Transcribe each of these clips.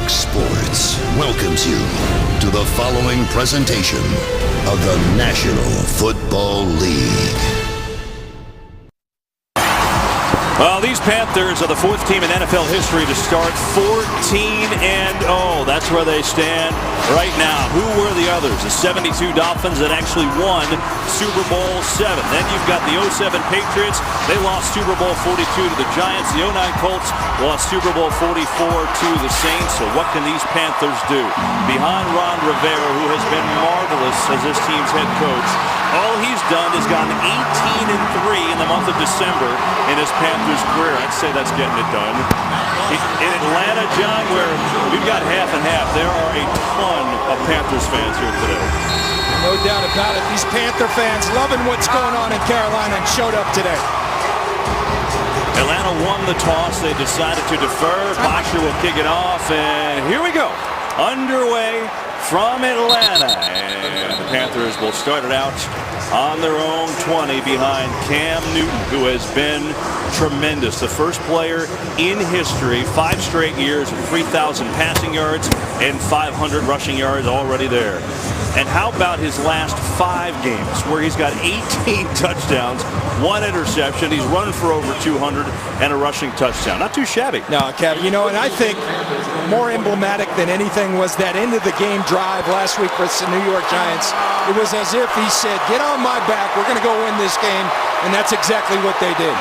Fox Sports welcomes you to the following presentation of the National Football League. Well, these Panthers are the fourth team in NFL history to start 14-0. That's where they stand right now. Who were the others? The 72 Dolphins that actually won Super Bowl VII. Then you've got the 07 Patriots. They lost Super Bowl 42 to the Giants. The 09 Colts lost Super Bowl 44 to the Saints. So what can these Panthers do? Behind Ron Rivera, who has been marvelous as this team's head coach, all he's done is gone 18-3 in the month of December in his Panthers career. I'd say that's getting it done. In Atlanta, John, where we've got half and half, there are a ton of Panthers fans here today. No doubt about it. These Panther fans loving what's going on in Carolina and showed up today. Atlanta won the toss. They decided to defer. Boxer will kick it off, and here we go. Underway from Atlanta, and the Panthers will start it out on their own 20 behind Cam Newton, who has been tremendous. The first player in history, 5 straight years of 3,000 passing yards and 500 rushing yards already there. And how about his last 5 games where he's got 18 touchdowns, 1 interception. He's running for over 200 and a rushing touchdown. Not too shabby. No, Kevin, you know, and I think more emblematic than anything was that end of the game drive last week versus the New York Giants. It was as if he said, get on my back, we're going to go win this game, and that's exactly what they did.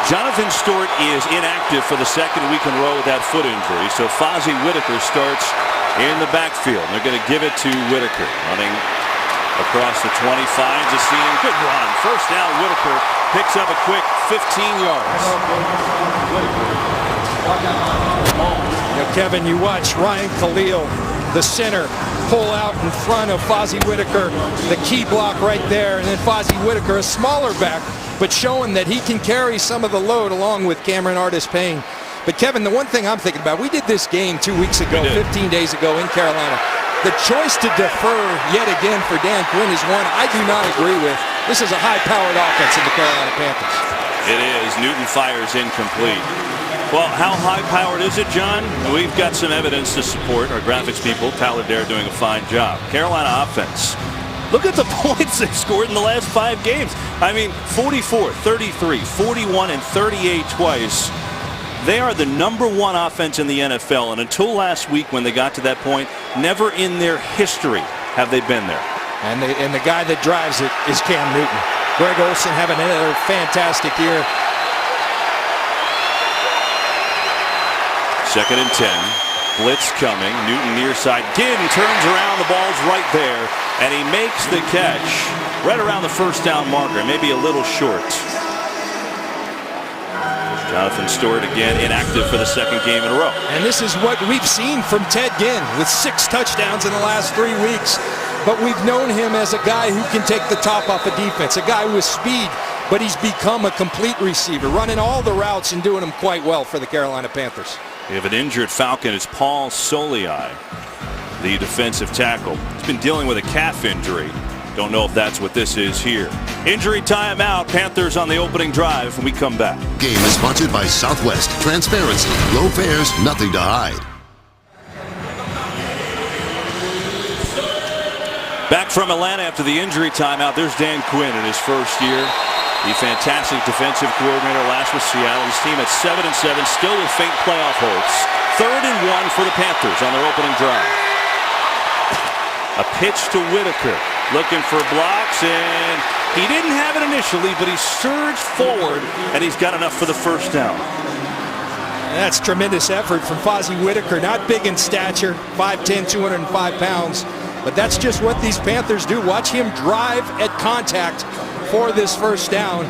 Jonathan Stewart is inactive for the second week in a row with that foot injury, so Fozzie Whitaker starts in the backfield. They're going to give it to Whitaker, running across the 20, finds a seam. Good run. First down, Whitaker picks up a quick 15 yards. Now, Kevin, you watch Ryan Khalil, the center, pull out in front of Fozzie Whitaker, the key block right there, and then Fozzie Whitaker, a smaller back, but showing that he can carry some of the load along with Cameron Artis-Payne. But Kevin, the one thing I'm thinking about, we did this game 2 weeks ago, 15 days ago in Carolina. The choice to defer yet again for Dan Quinn is one I do not agree with. This is a high-powered offense in the Carolina Panthers. It is. Newton fires incomplete. Well, how high-powered is it, John? We've got some evidence to support. Our graphics people, Tyler Dare, doing a fine job. Carolina offense. Look at the points they've scored in the last 5 games. I mean, 44, 33, 41, and 38 twice. They are the #1 offense in the NFL, and until last week when they got to that point, never in their history have they been there. And the guy that drives it is Cam Newton. Greg Olsen having another fantastic year. 2nd and 10. Blitz coming. Newton near side. Ginn turns around. The ball's right there. And he makes the catch right around the first down marker. Maybe a little short. Jonathan Stewart again inactive for the 2nd game in a row. And this is what we've seen from Ted Ginn with 6 touchdowns in the last 3 weeks. But we've known him as a guy who can take the top off a defense. A guy with speed. But he's become a complete receiver. Running all the routes and doing them quite well for the Carolina Panthers. We have an injured Falcon. It's Paul Soliai, the defensive tackle. He's been dealing with a calf injury. Don't know if that's what this is here. Injury timeout. Panthers on the opening drive when we come back. Game is sponsored by Southwest. Transparency, low fares, nothing to hide. Back from Atlanta after the injury timeout. There's Dan Quinn in his first year. The fantastic defensive coordinator last with Seattle. His team at 7-7, still with faint playoff hopes. 3rd and 1 for the Panthers on their opening drive. A pitch to Whitaker, looking for blocks, and he didn't have it initially, but he surged forward, and he's got enough for the first down. That's tremendous effort from Fozzie Whitaker. Not big in stature, 5'10", 205 pounds, but that's just what these Panthers do. Watch him drive at contact for this first down.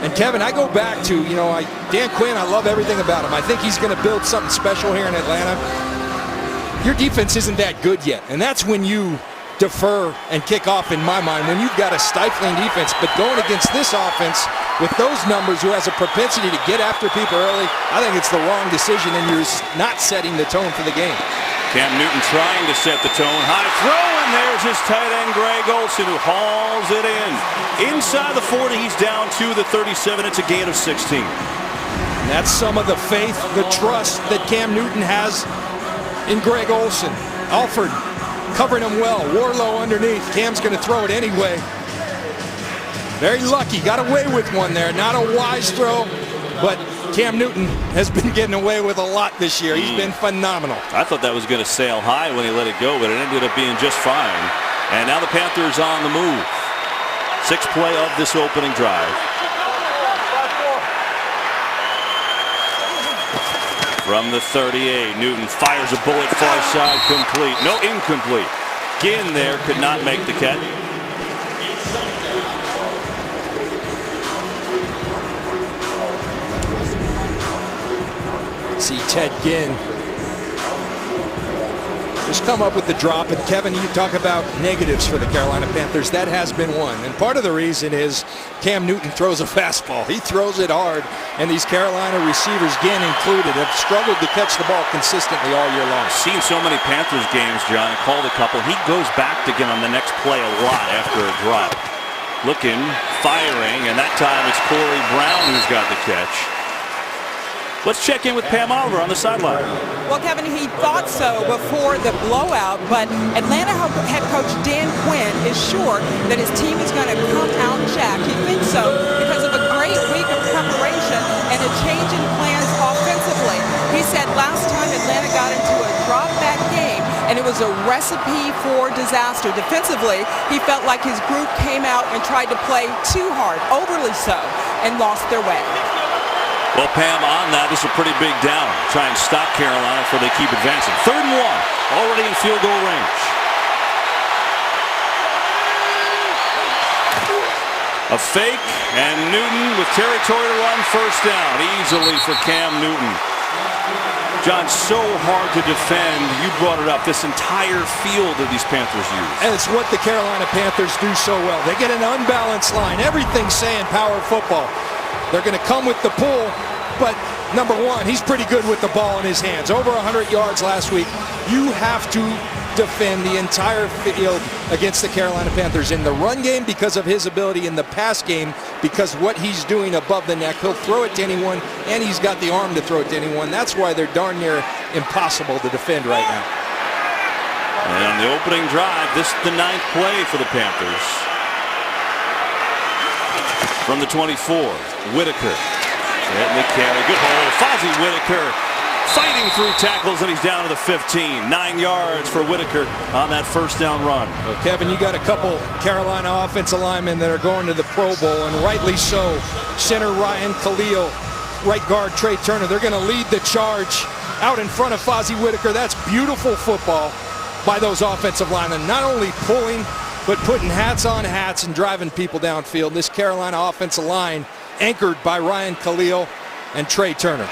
And Kevin, I go back to, Dan Quinn, I love everything about him. I think he's going to build something special here in Atlanta. Your defense isn't that good yet, and that's when you defer and kick off, in my mind, when you've got a stifling defense. But going against this offense with those numbers, who has a propensity to get after people early, I think it's the wrong decision, and you're not setting the tone for the game. Cam Newton trying to set the tone. High throw, and there's his tight end, Greg Olsen, who hauls it in. Inside the 40, he's down to the 37. It's a gain of 16. And that's some of the faith, the trust that Cam Newton has in Greg Olsen. Alford covering him well. Warlow underneath. Cam's going to throw it anyway. Very lucky. Got away with one there. Not a wise throw, but Cam Newton has been getting away with a lot this year. He's been phenomenal. I thought that was going to sail high when he let it go, but it ended up being just fine. And now the Panthers on the move. Sixth play of this opening drive. From the 38, Newton fires a bullet far side, complete. No, incomplete. Ginn there could not make the catch. See Ted Ginn just come up with the drop. And Kevin, you talk about negatives for the Carolina Panthers. That has been one. And part of the reason is Cam Newton throws a fastball. He throws it hard. And these Carolina receivers, Ginn included, have struggled to catch the ball consistently all year long. Seen so many Panthers games, John, called a couple. He goes back to Ginn on the next play a lot after a drop. Looking, firing, and that time it's Corey Brown who's got the catch. Let's check in with Pam Oliver on the sideline. Well, Kevin, he thought so before the blowout, but Atlanta head coach Dan Quinn is sure that his team is going to come out jacked. He thinks so because of a great week of preparation and a change in plans offensively. He said last time Atlanta got into a drop-back game, and it was a recipe for disaster. Defensively, he felt like his group came out and tried to play too hard, overly so, and lost their way. Well, Pam, on that, this is a pretty big down. Try and stop Carolina before they keep advancing. 3rd and 1, already in field goal range. A fake, and Newton with territory to run, first down, easily for Cam Newton. John, so hard to defend. You brought it up, this entire field that these Panthers use. And it's what the Carolina Panthers do so well. They get an unbalanced line. Everything's saying power football. They're going to come with the pull, but number one, he's pretty good with the ball in his hands. Over 100 yards last week. You have to defend the entire field against the Carolina Panthers in the run game because of his ability, in the pass game because what he's doing above the neck. He'll throw it to anyone, and he's got the arm to throw it to anyone. That's why they're darn near impossible to defend right now. And on the opening drive, this is the 9th play for the Panthers. From the 24, Whitaker. Getting the carry. Good hold. Fozzie Whitaker fighting through tackles, and he's down to the 15. 9 yards for Whitaker on that first down run. Well, Kevin, you got a couple Carolina offensive linemen that are going to the Pro Bowl, and rightly so. Center Ryan Khalil, right guard Trey Turner. They're going to lead the charge out in front of Fozzie Whitaker. That's beautiful football by those offensive linemen. Not only pulling, but putting hats on hats and driving people downfield. This Carolina offensive line anchored by Ryan Khalil and Trey Turner.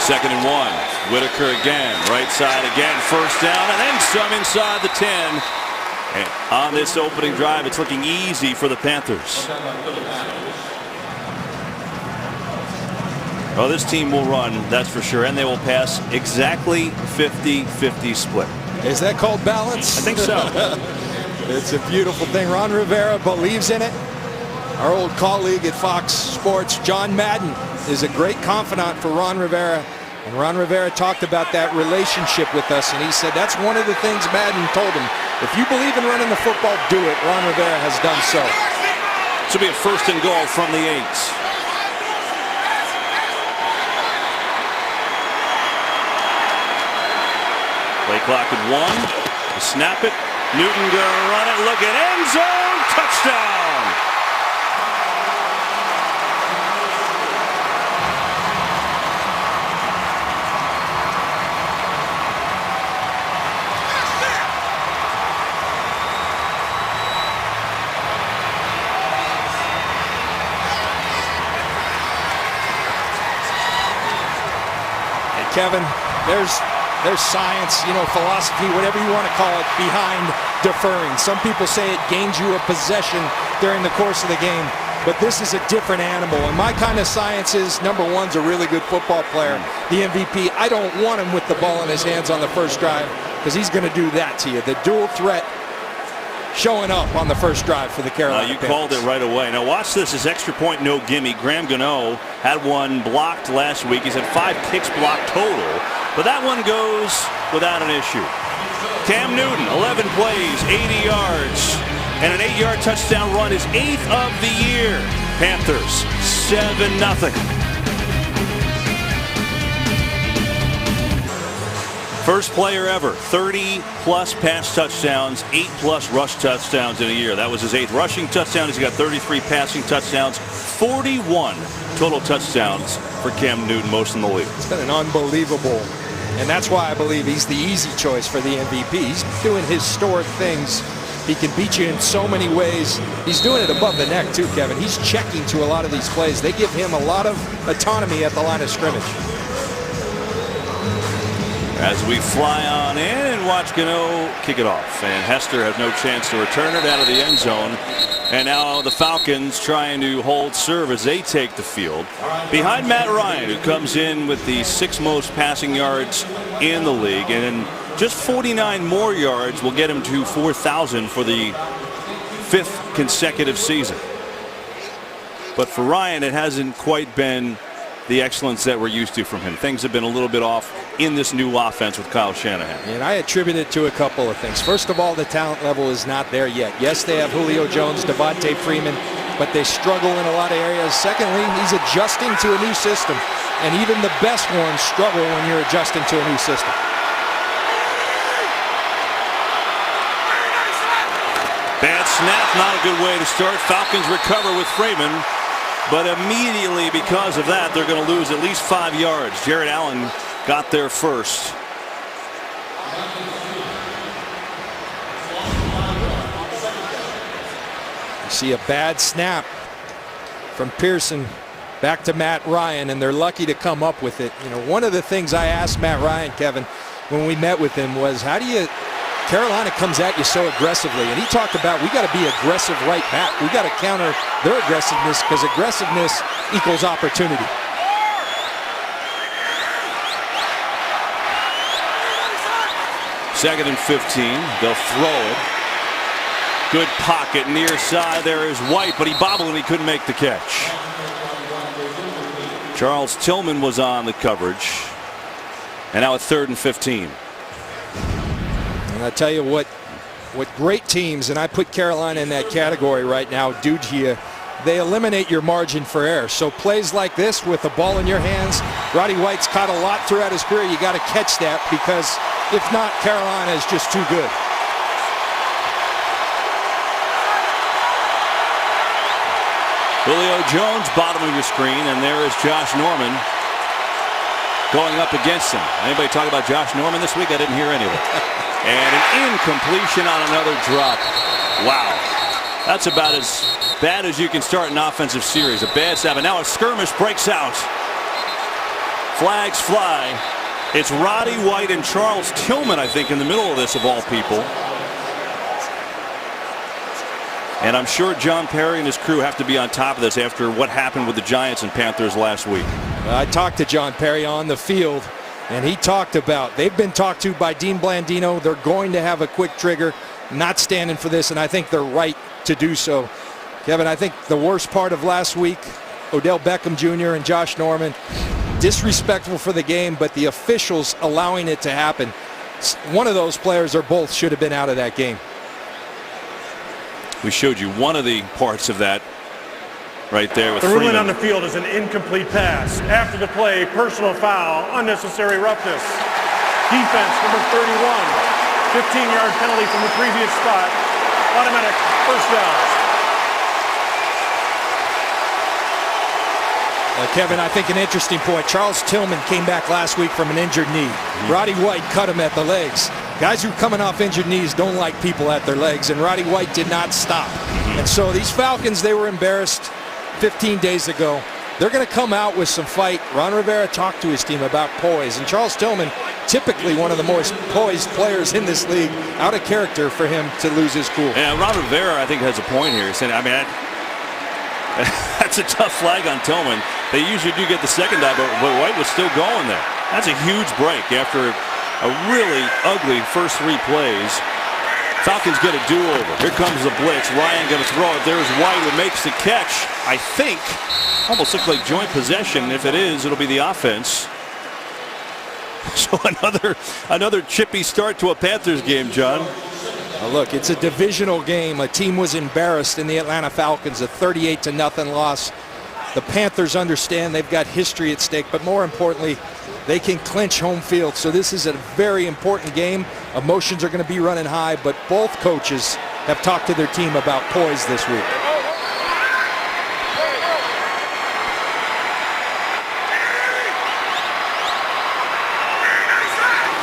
Second and 1. Whitaker again. Right side again. First down, and then some inside the 10. And on this opening drive, it's looking easy for the Panthers. Oh, this team will run, that's for sure, and they will pass exactly 50-50 split. Is that called balance? I think so. It's a beautiful thing. Ron Rivera believes in it. Our old colleague at Fox Sports, John Madden, is a great confidant for Ron Rivera. And Ron Rivera talked about that relationship with us, and he said that's one of the things Madden told him. If you believe in running the football, do it. Ron Rivera has done so. This will be a 1st and goal from the 8. Play clock at 1. To snap it. Newton gonna run it. Look at end zone. Touchdown. Kevin, there's science, philosophy, whatever you want to call it, behind deferring. Some people say it gains you a possession during the course of the game, but this is a different animal. And my kind of science is, number one's a really good football player, the MVP. I don't want him with the ball in his hands on the first drive. because he's going to do that to you. The dual threat showing up on the first drive for the Carolina You called it right away. Now watch this. His extra point, no gimme. Graham Gano had one blocked last week. He's had 5 kicks blocked total, but that one goes without an issue. Cam Newton, 11 plays, 80 yards, and an 8-yard touchdown run, his 8th of the year. Panthers 7-0. First player ever, 30-plus pass touchdowns, 8-plus rush touchdowns in a year. That was his 8th rushing touchdown. He's got 33 passing touchdowns, 41 total touchdowns for Cam Newton, most in the league. It's been an unbelievable, and that's why I believe he's the easy choice for the MVP. He's doing historic things. He can beat you in so many ways. He's doing it above the neck, too, Kevin. He's checking to a lot of these plays. They give him a lot of autonomy at the line of scrimmage. As we fly on in and watch Gano kick it off, and Hester has no chance to return it out of the end zone. And now the Falcons trying to hold serve as they take the field behind Matt Ryan, who comes in with the 6th most passing yards in the league, and just 49 more yards will get him to 4,000 for the 5th consecutive season. But for Ryan, it hasn't quite been the excellence that we're used to from him. Things have been a little bit off in this new offense with Kyle Shanahan. And I attribute it to a couple of things. First of all, the talent level is not there yet. Yes, they have Julio Jones, Devontae Freeman, but they struggle in a lot of areas. Secondly, he's adjusting to a new system. And even the best ones struggle when you're adjusting to a new system. Bad snap, not a good way to start. Falcons recover with Freeman. But immediately because of that, they're going to lose at least 5 yards. Jared Allen got there first. You see a bad snap from Pearson back to Matt Ryan, and they're lucky to come up with it. You know, one of the things I asked Matt Ryan, Kevin, when we met with him was, how do you, Carolina comes at you so aggressively, and he talked about, we got to be aggressive right back. We got to counter their aggressiveness, because aggressiveness equals opportunity. Second and 15. They'll throw it. Good pocket near side. There is White, but he bobbled and he couldn't make the catch. Charles Tillman was on the coverage. And now it's 3rd and 15. And I tell you what great teams, and I put Carolina in that category right now, do to you, they eliminate your margin for error. So plays like this with the ball in your hands, Roddy White's caught a lot throughout his career. You got to catch that, because if not, Carolina is just too good. Julio Jones, bottom of your screen, and there is Josh Norman going up against him. Anybody talk about Josh Norman this week? I didn't hear any of it. And an incompletion on another drop. Wow. That's about as bad as you can start an offensive series. A bad snap. And now a skirmish breaks out. Flags fly. It's Roddy White and Charles Tillman, I think, in the middle of this, of all people. And I'm sure John Perry and his crew have to be on top of this after what happened with the Giants and Panthers last week. I talked to John Perry on the field, and he talked about, they've been talked to by Dean Blandino. They're going to have a quick trigger, not standing for this, and I think they're right to do so. Kevin, I think the worst part of last week, Odell Beckham Jr. and Josh Norman, disrespectful for the game, but the officials allowing it to happen. One of those players, or both, should have been out of that game. We showed you one of the parts of that right there with the Freeman. ruling on the field is an incomplete pass. After the play, personal foul, unnecessary roughness. Defense, number 31. 15-yard penalty from the previous spot. Automatic first down. Kevin, I think an interesting point. Charles Tillman came back last week from an injured knee. Roddy White cut him at the legs. Guys who are coming off injured knees don't like people at their legs, and Roddy White did not stop. And so these Falcons, they were embarrassed 15 days ago. They're going to come out with some fight. Ron Rivera talked to his team about poise, and Charles Tillman, typically one of the most poised players in this league, out of character for him to lose his cool. Yeah, Ron Rivera, I think, has a point here. Saying, I mean, that's a tough flag on Tillman. They usually do get the second dive, but White was still going there. That's a huge break after A really ugly first 3 plays. Falcons get a do-over. Here comes the blitz. Ryan going to throw it. There's White who makes the catch. I think almost looks like joint possession. If it is, it'll be the offense. So another chippy start to a Panthers game, John. Now look, it's a divisional game. A team was embarrassed in the Atlanta Falcons, a 38-0 loss. The Panthers understand they've got history at stake, but more importantly, they can clinch home field. So this is a very important game. Emotions are going to be running high, but both coaches have talked to their team about poise this week.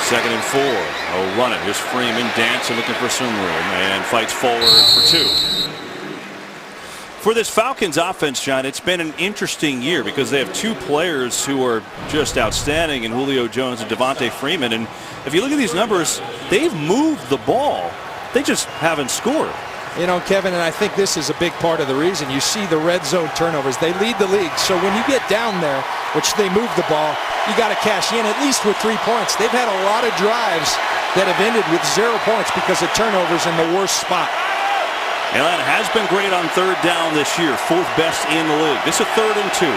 Second and 4. Oh, run it. Here's Freeman dancing, looking for some room, and fights forward for 2. For this Falcons offense, John, it's been an interesting year because they have 2 players who are just outstanding in Julio Jones and Devontae Freeman. And if you look at these numbers, they've moved the ball. They just haven't scored. You know, Kevin, and I think this is a big part of the reason. You see the red zone turnovers. They lead the league. So when you get down there, which they move the ball, you got to cash in at least with 3 points. They've had a lot of drives that have ended with 0 points because of turnovers in the worst spot. Atlanta has been great on 3rd down this year, 4th best in the league. This is a 3rd and 2.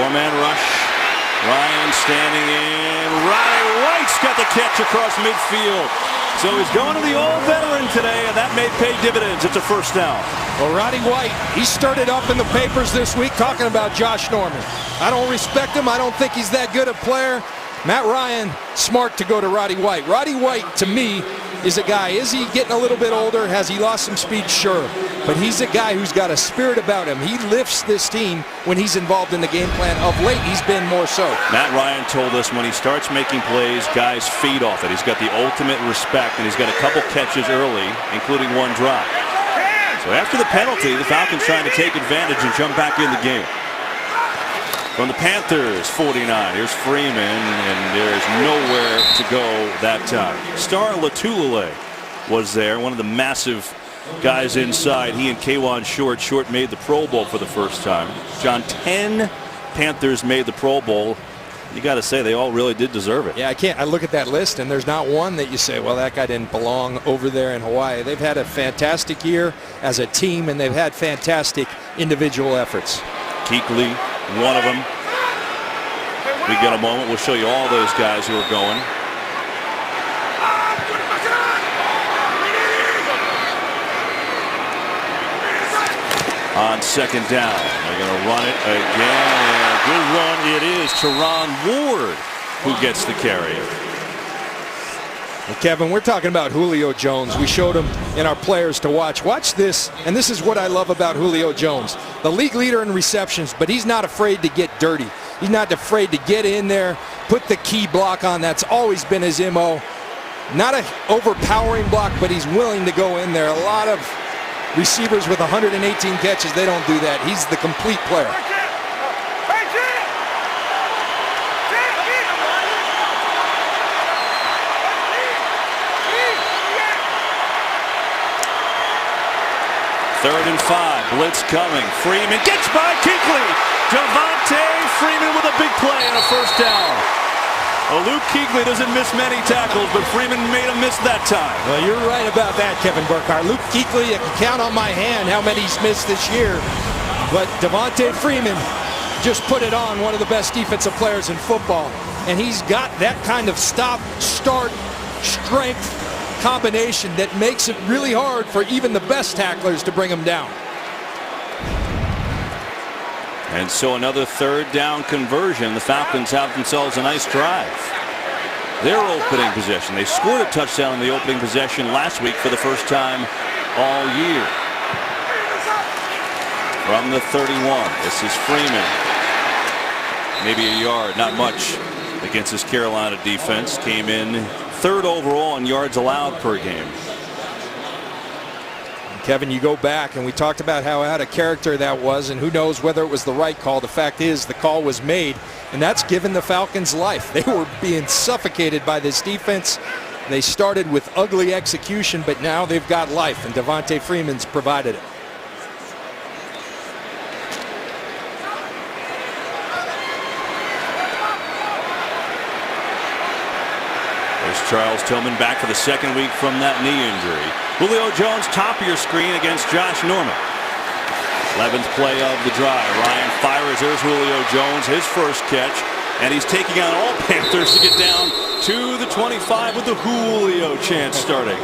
4-man rush. Ryan standing in. Roddy White's got the catch across midfield. So he's going to the old veteran today, and that may pay dividends. It's a 1st down. Well, Roddy White, he started up in the papers this week talking about Josh Norman. I don't respect him. I don't think he's that good a player. Matt Ryan, smart to go to Roddy White. Roddy White, to me, is a guy. Is he getting a little bit older? Has he lost some speed? Sure. But he's a guy who's got a spirit about him. He lifts this team when he's involved in the game plan. Of late, he's been more so. Matt Ryan told us when he starts making plays, guys feed off it. He's got the ultimate respect, and he's got a couple catches early, including 1 drop. So after the penalty, the Falcons trying to take advantage and jump back in the game. From the Panthers, 49. Here's Freeman, and there's nowhere to go that time. Star Latulele was there, one of the massive guys inside. He and Kawan Short. Short made the Pro Bowl for the first time. John, 10 Panthers made the Pro Bowl. You got to say they all really did deserve it. Yeah, I look at that list, and there's not one that you say, well, that guy didn't belong over there in Hawaii. They've had a fantastic year as a team, and they've had fantastic individual efforts. Kuechly, one of them. We get a moment. We'll show you all those guys who are going. On 2nd down, they're going to run it again. And a good run. It is Teron Ward who gets the carry. Well, Kevin, we're talking about Julio Jones. We showed him in our players to watch. Watch this, and this is what I love about Julio Jones. The league leader in receptions, but he's not afraid to get dirty. He's not afraid to get in there, put the key block on. That's always been his MO. Not an overpowering block, but he's willing to go in there. A lot of receivers with 118 catches, they don't do that. He's the complete player. Third and 5, blitz coming. Freeman gets by Kuechly. Devontae Freeman with a big play and a 1st down. Well, Luke Kuechly doesn't miss many tackles, but Freeman made him miss that time. Well, you're right about that, Kevin Burkhardt. Luke Kuechly, I can count on my hand how many he's missed this year. But Devontae Freeman just put it on, one of the best defensive players in football. And he's got that kind of stop, start, strength combination that makes it really hard for even the best tacklers to bring him down. And so another 3rd down conversion. The Falcons have themselves a nice drive. Their opening possession. They scored a touchdown in the opening possession last week for the first time all year. From the 31, this is Freeman. Maybe a yard, not much against this Carolina defense. Came in 3rd overall in yards allowed per game. Kevin, you go back, and we talked about how out of character that was, and who knows whether it was the right call. The fact is, the call was made, and that's given the Falcons life. They were being suffocated by this defense. They started with ugly execution, but now they've got life, and Devontae Freeman's provided it. Here's Charles Tillman back for the second week from that knee injury. Julio Jones, top of your screen against Josh Norman. 11th play of the drive. Ryan fires. There's Julio Jones, his first catch. And he's taking on all Panthers to get down to the 25 with the Julio chant starting.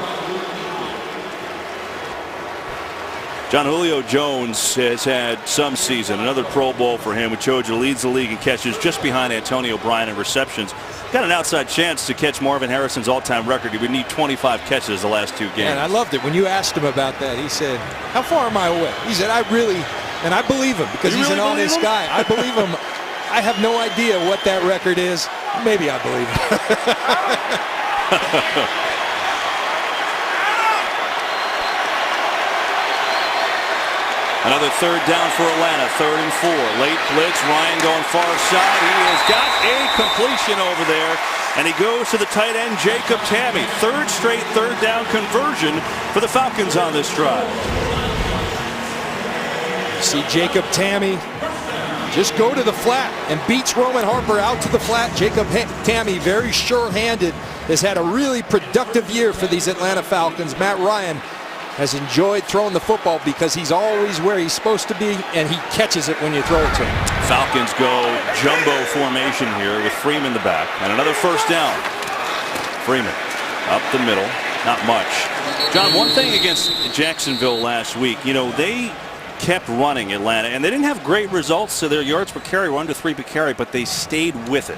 John, Julio Jones has had some season. Another Pro Bowl for him, which Choja leads the league in catches just behind Antonio Bryant in receptions. Got an outside chance to catch Marvin Harrison's all-time record. He would need 25 catches the last 2 games. And I loved it when you asked him about that. He said, how far am I away? He said, I really, and I believe him because he's an honest guy. I believe him. I have no idea what that record is. Maybe I believe him. Another third down for Atlanta, 3rd and 4. Late blitz, Ryan going far side. He has got a completion over there, and he goes to the tight end, Jacob Tamme. 3rd straight 3rd down conversion for the Falcons on this drive. See Jacob Tamme just go to the flat and beats Roman Harper out to the flat. Jacob Tamme, very sure-handed, has had a really productive year for these Atlanta Falcons. Matt Ryan has enjoyed throwing the football because he's always where he's supposed to be, and he catches it when you throw it to him. Falcons go jumbo formation here with Freeman the back, and another first down. Freeman up the middle, not much. John, one thing against Jacksonville last week, you know, they kept running Atlanta, and they didn't have great results, so their yards per carry were under 3 per carry, but they stayed with it.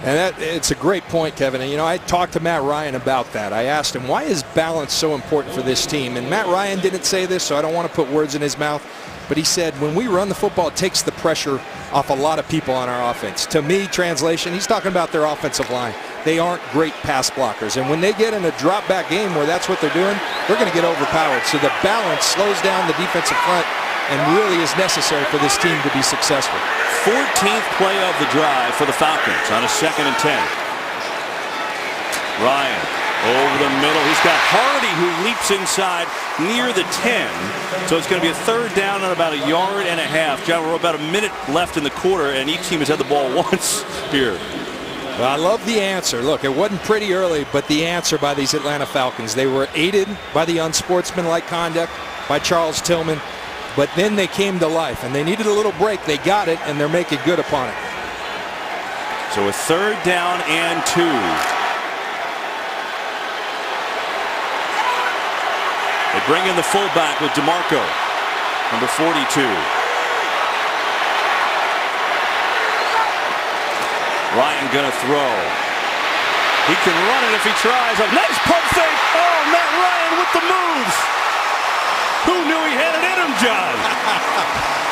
And it's a great point, Kevin. And, you know, I talked to Matt Ryan about that. I asked him, why is balance so important for this team? And Matt Ryan didn't say this, so I don't want to put words in his mouth. But he said, when we run the football, it takes the pressure off a lot of people on our offense. To me, translation, he's talking about their offensive line. They aren't great pass blockers. And when they get in a drop-back game where that's what they're doing, they're going to get overpowered. So the balance slows down the defensive front and really is necessary for this team to be successful. 14th play of the drive for the Falcons on a 2nd and 10. Ryan over the middle. He's got Hardy who leaps inside near the 10. So it's going to be a 3rd down and about 1.5 yards. John, we're about a minute left in the quarter, and each team has had the ball once here. Well, I love the answer. Look, it wasn't pretty early, but the answer by these Atlanta Falcons. They were aided by the unsportsmanlike conduct by Charles Tillman. But then they came to life, and they needed a little break. They got it, and they're making good upon it. So a 3rd down and 2. They bring in the fullback with DeMarco, number 42. Ryan gonna throw. He can run it if he tries. A nice pump fake. Oh, Matt Ryan with the moves. Who knew he had it in him, John?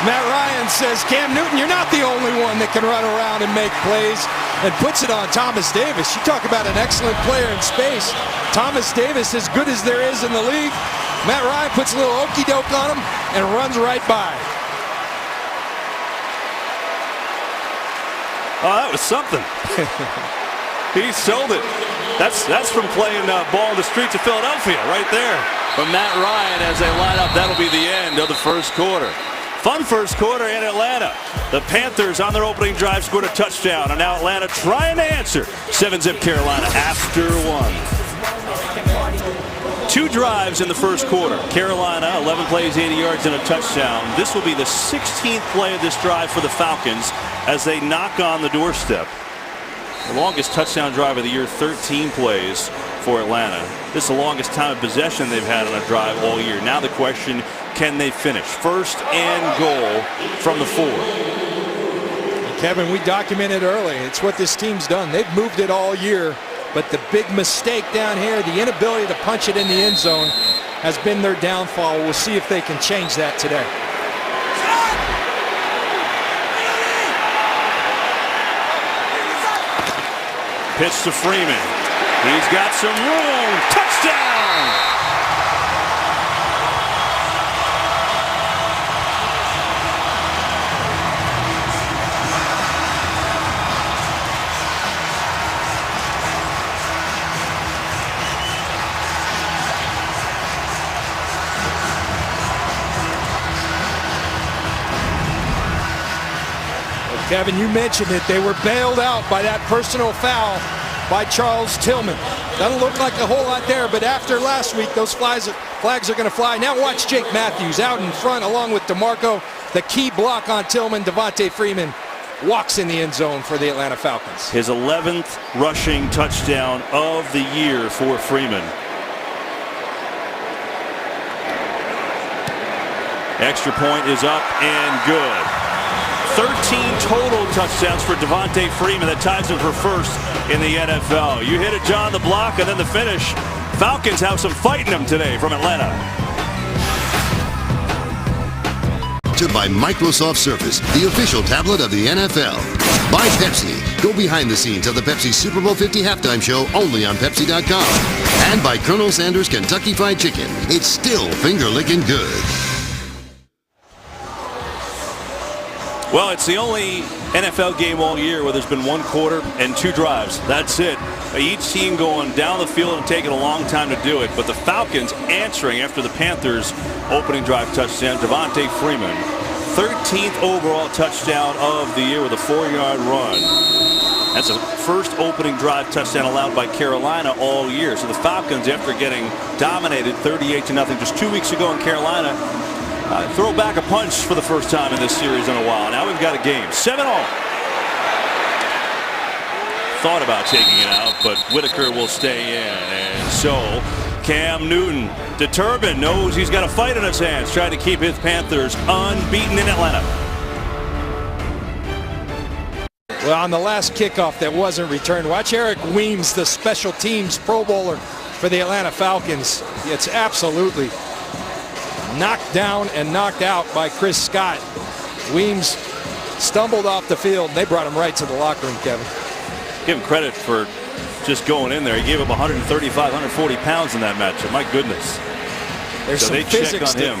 Matt Ryan says, Cam Newton, you're not the only one that can run around and make plays, and puts it on Thomas Davis. You talk about an excellent player in space. Thomas Davis, as good as there is in the league. Matt Ryan puts a little okey-doke on him and runs right by. Oh, that was something. He sold it. That's from playing ball in the streets of Philadelphia right there. But Matt Ryan, as they line up, that'll be the end of the first quarter. Fun first quarter in Atlanta. The Panthers on their opening drive scored a touchdown, and now Atlanta trying to answer. 7-zip Carolina after 1. 2 drives in the first quarter. Carolina, 11 plays, 80 yards, and a touchdown. This will be the 16th play of this drive for the Falcons as they knock on the doorstep. The longest touchdown drive of the year, 13 plays for Atlanta. This is the longest time of possession they've had on a drive all year. Now the question, can they finish? 1st and goal from the 4. Kevin, we documented early. It's what this team's done. They've moved it all year, but the big mistake down here, the inability to punch it in the end zone, has been their downfall. We'll see if they can change that today. Pitch to Freeman. He's got some room. Touchdown! Kevin, you mentioned it. They were bailed out by that personal foul by Charles Tillman. Doesn't look like a whole lot there, but after last week, those flags are going to fly. Now watch Jake Matthews out in front along with DeMarco. The key block on Tillman. Devontae Freeman walks in the end zone for the Atlanta Falcons. His 11th rushing touchdown of the year for Freeman. Extra point is up and good. 13 total touchdowns for Devontae Freeman. That ties him for first in the NFL. You hit it, John, the block, and then the finish. Falcons have some fight in them today from Atlanta. By Microsoft Surface, the official tablet of the NFL. By Pepsi. Go behind the scenes of the Pepsi Super Bowl 50 halftime show only on Pepsi.com. And by Colonel Sanders Kentucky Fried Chicken. It's still finger-licking good. Well, it's the only NFL game all year where there's been 1 quarter and 2 drives. That's it. Each team going down the field and taking a long time to do it. But the Falcons answering after the Panthers' opening drive touchdown. Devontae Freeman, 13th overall touchdown of the year with a 4-yard run. That's the first opening drive touchdown allowed by Carolina all year. So the Falcons, after getting dominated 38-0 just 2 weeks ago in Carolina, throw back a punch for the first time in this series in a while. Now we've got a game. 7-all. Thought about taking it out, but Whitaker will stay in. And so Cam Newton, determined, knows he's got a fight in his hands, trying to keep his Panthers unbeaten in Atlanta. Well, on the last kickoff that wasn't returned, watch Eric Weems, the special teams Pro Bowler for the Atlanta Falcons. It's absolutely knocked down and knocked out by Chris Scott. Weems stumbled off the field, and they brought him right to the locker room, Kevin. Give him credit for just going in there. He gave up 135, 140 pounds in that matchup. My goodness. There's so some they check physics on him.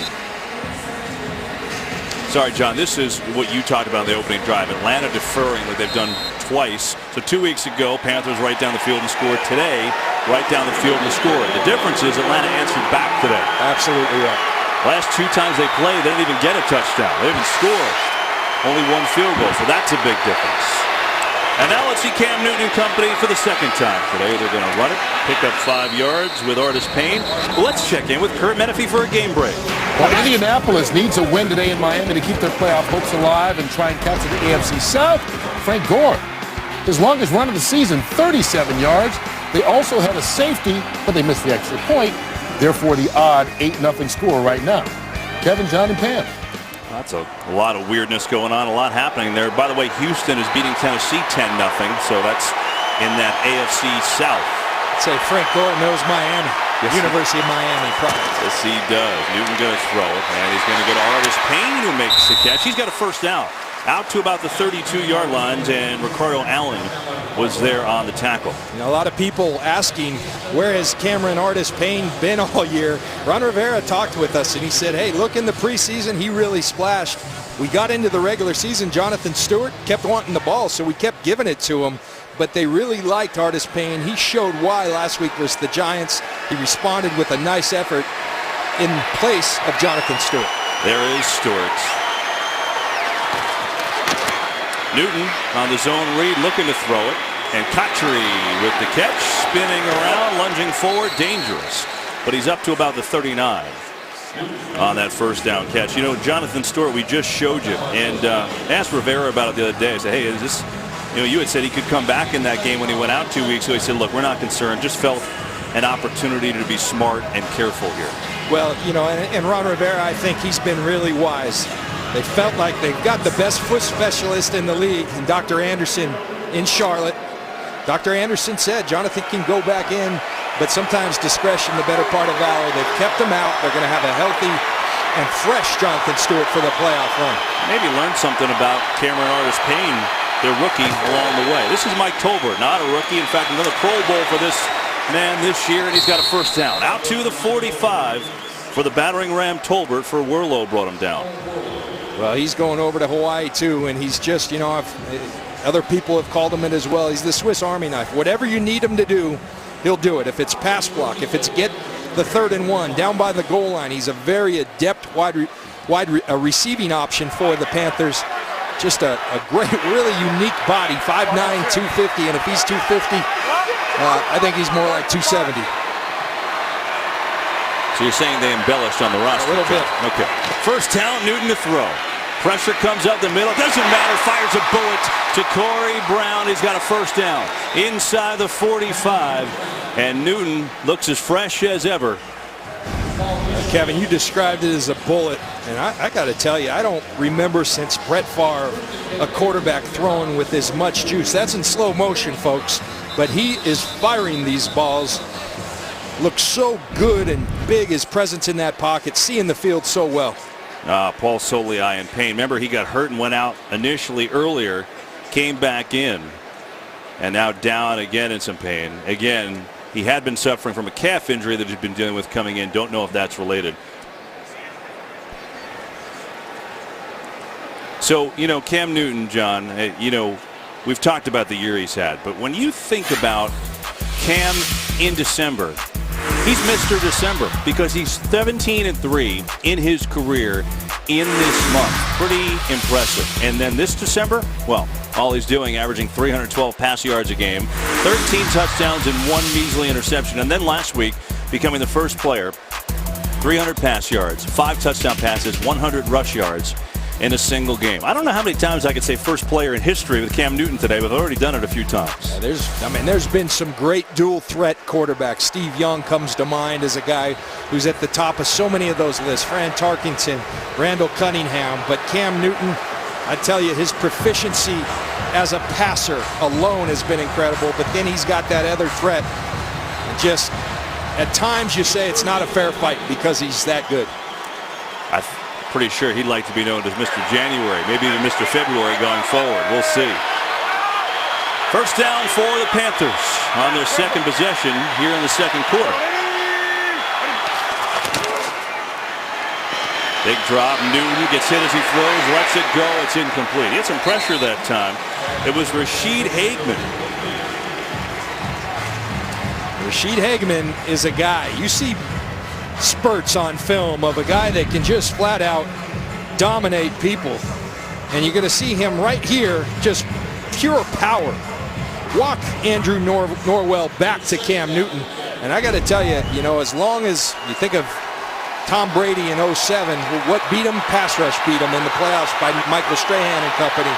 Sorry, John, this is what you talked about in the opening drive. Atlanta deferring like they've done twice. So 2 weeks ago, Panthers right down the field and scored. Today, right down the field and scored. The difference is Atlanta answered back today. Absolutely right. Last 2 times they played, they didn't even get a touchdown. They didn't score. Only 1 field goal, so that's a big difference. And now let's see Cam Newton and company for the second time today. They're going to run it, pick up 5 yards with Artis Payne. Let's check in with Kurt Menefee for a game break. Well, Indianapolis needs a win today in Miami to keep their playoff hopes alive and try and capture the AFC South. Frank Gore, his longest run of the season, 37 yards. They also had a safety, but they missed the extra point. Therefore, the odd 8-0 score right now. Kevin, John, and Pam. That's a lot of weirdness going on, a lot happening there. By the way, Houston is beating Tennessee 10-0, so that's in that AFC South. I'd say Frank Gore knows Miami. Yes, University of Miami product. Yes, he does. Newton going to throw it, and he's going to go to Artis Payne, who makes the catch. He's got a first down. Out to about the 32-yard lines, and Ricardo Allen was there on the tackle. You know, a lot of people asking, where has Cameron Artis Payne been all year? Ron Rivera talked with us, and he said, hey, look, in the preseason, he really splashed. We got into the regular season, Jonathan Stewart kept wanting the ball, so we kept giving it to him. But they really liked Artis Payne. He showed why last week versus the Giants. He responded with a nice effort in place of Jonathan Stewart. There is Stewart. Newton on the zone read, looking to throw it. And Kotchery with the catch, spinning around, lunging forward, dangerous. But he's up to about the 39 on that first down catch. You know, Jonathan Stewart, we just showed you. And asked Rivera about it the other day. I said, hey, is this, you know, you had said he could come back in that game when he went out 2 weeks ago. He said, look, we're not concerned. Just felt an opportunity to be smart and careful here. Well, you know, and Ron Rivera, I think he's been really wise. They felt like they've got the best foot specialist in the league, and Dr. Anderson in Charlotte. Dr. Anderson said Jonathan can go back in, but sometimes discretion the better part of valor. They've kept him out. They're going to have a healthy and fresh Jonathan Stewart for the playoff run. Maybe learn something about Cameron Artis Payne, their rookie, along the way. This is Mike Tolbert, not a rookie. In fact, another Pro Bowl for this man this year, and he's got a first down. Out to the 45 for the battering ram Tolbert, for Worlow brought him down. Well, he's going over to Hawaii, too, and he's just, you know, other people have called him it as well. He's the Swiss Army knife. Whatever you need him to do, he'll do it. If it's pass block, if it's get the 3rd and 1, down by the goal line, he's a very adept wide receiving option for the Panthers. just a great, really unique body. 5'9", 250, and if he's 250, I think he's more like 270. So you're saying they embellished on the roster? A little bit. Okay. First down, Newton to throw. Pressure comes up the middle. Doesn't matter. Fires a bullet to Corey Brown. He's got a first down inside the 45. And Newton looks as fresh as ever. Kevin, you described it as a bullet. And I got to tell you, I don't remember since Brett Favre a quarterback throwing with as much juice. That's in slow motion, folks. But he is firing these balls. Looks so good and big, his presence in that pocket, seeing the field so well. Paul Soliai in pain. Remember, he got hurt and went out initially earlier, came back in, and now down again in some pain. Again, he had been suffering from a calf injury that he'd been dealing with coming in. Don't know if that's related. So, you know, Cam Newton, John, you know, we've talked about the year he's had, but when you think about Cam in December, he's Mr. December because he's 17-3 in his career in this month. Pretty impressive. And then this December, well, all he's doing, averaging 312 pass yards a game, 13 touchdowns and 1 measly interception. And then last week, becoming the first player, 300 pass yards, 5 touchdown passes, 100 rush yards in a single game. I don't know how many times I could say first player in history with Cam Newton today, but I've already done it a few times. Yeah, there's been some great dual threat quarterbacks. Steve Young comes to mind as a guy who's at the top of so many of those lists. Fran Tarkenton, Randall Cunningham, but Cam Newton, I tell you, his proficiency as a passer alone has been incredible, but then he's got that other threat. And just at times you say it's not a fair fight because he's that good. I'm pretty sure he'd like to be known as Mr. January, maybe even Mr. February going forward. We'll see. First down for the Panthers on their second possession here in the second quarter. Big drop. Newton gets hit as he throws, lets it go. It's incomplete. He had some pressure that time. It was Rashid Hageman. Rashid Hageman is a guy, you see spurts on film of a guy that can just flat out dominate people. And you're going to see him right here, just pure power. Walk Andrew Norwell back to Cam Newton. And I got to tell you, you know, as long as you think of Tom Brady in 07, what beat him? Pass rush beat him in the playoffs by Michael Strahan and company.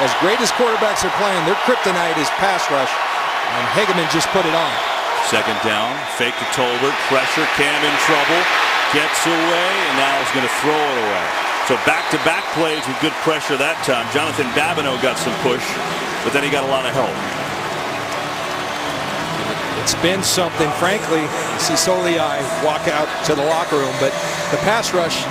As great as quarterbacks are playing, their kryptonite is pass rush. And Hageman just put it on. Second down, fake to Tolbert, pressure, Cam in trouble, gets away, and now he's going to throw it away. So back-to-back plays with good pressure that time. Jonathan Babineau got some push, but then he got a lot of help. It's been something, frankly. You see Soliai walk out to the locker room, but the pass rush,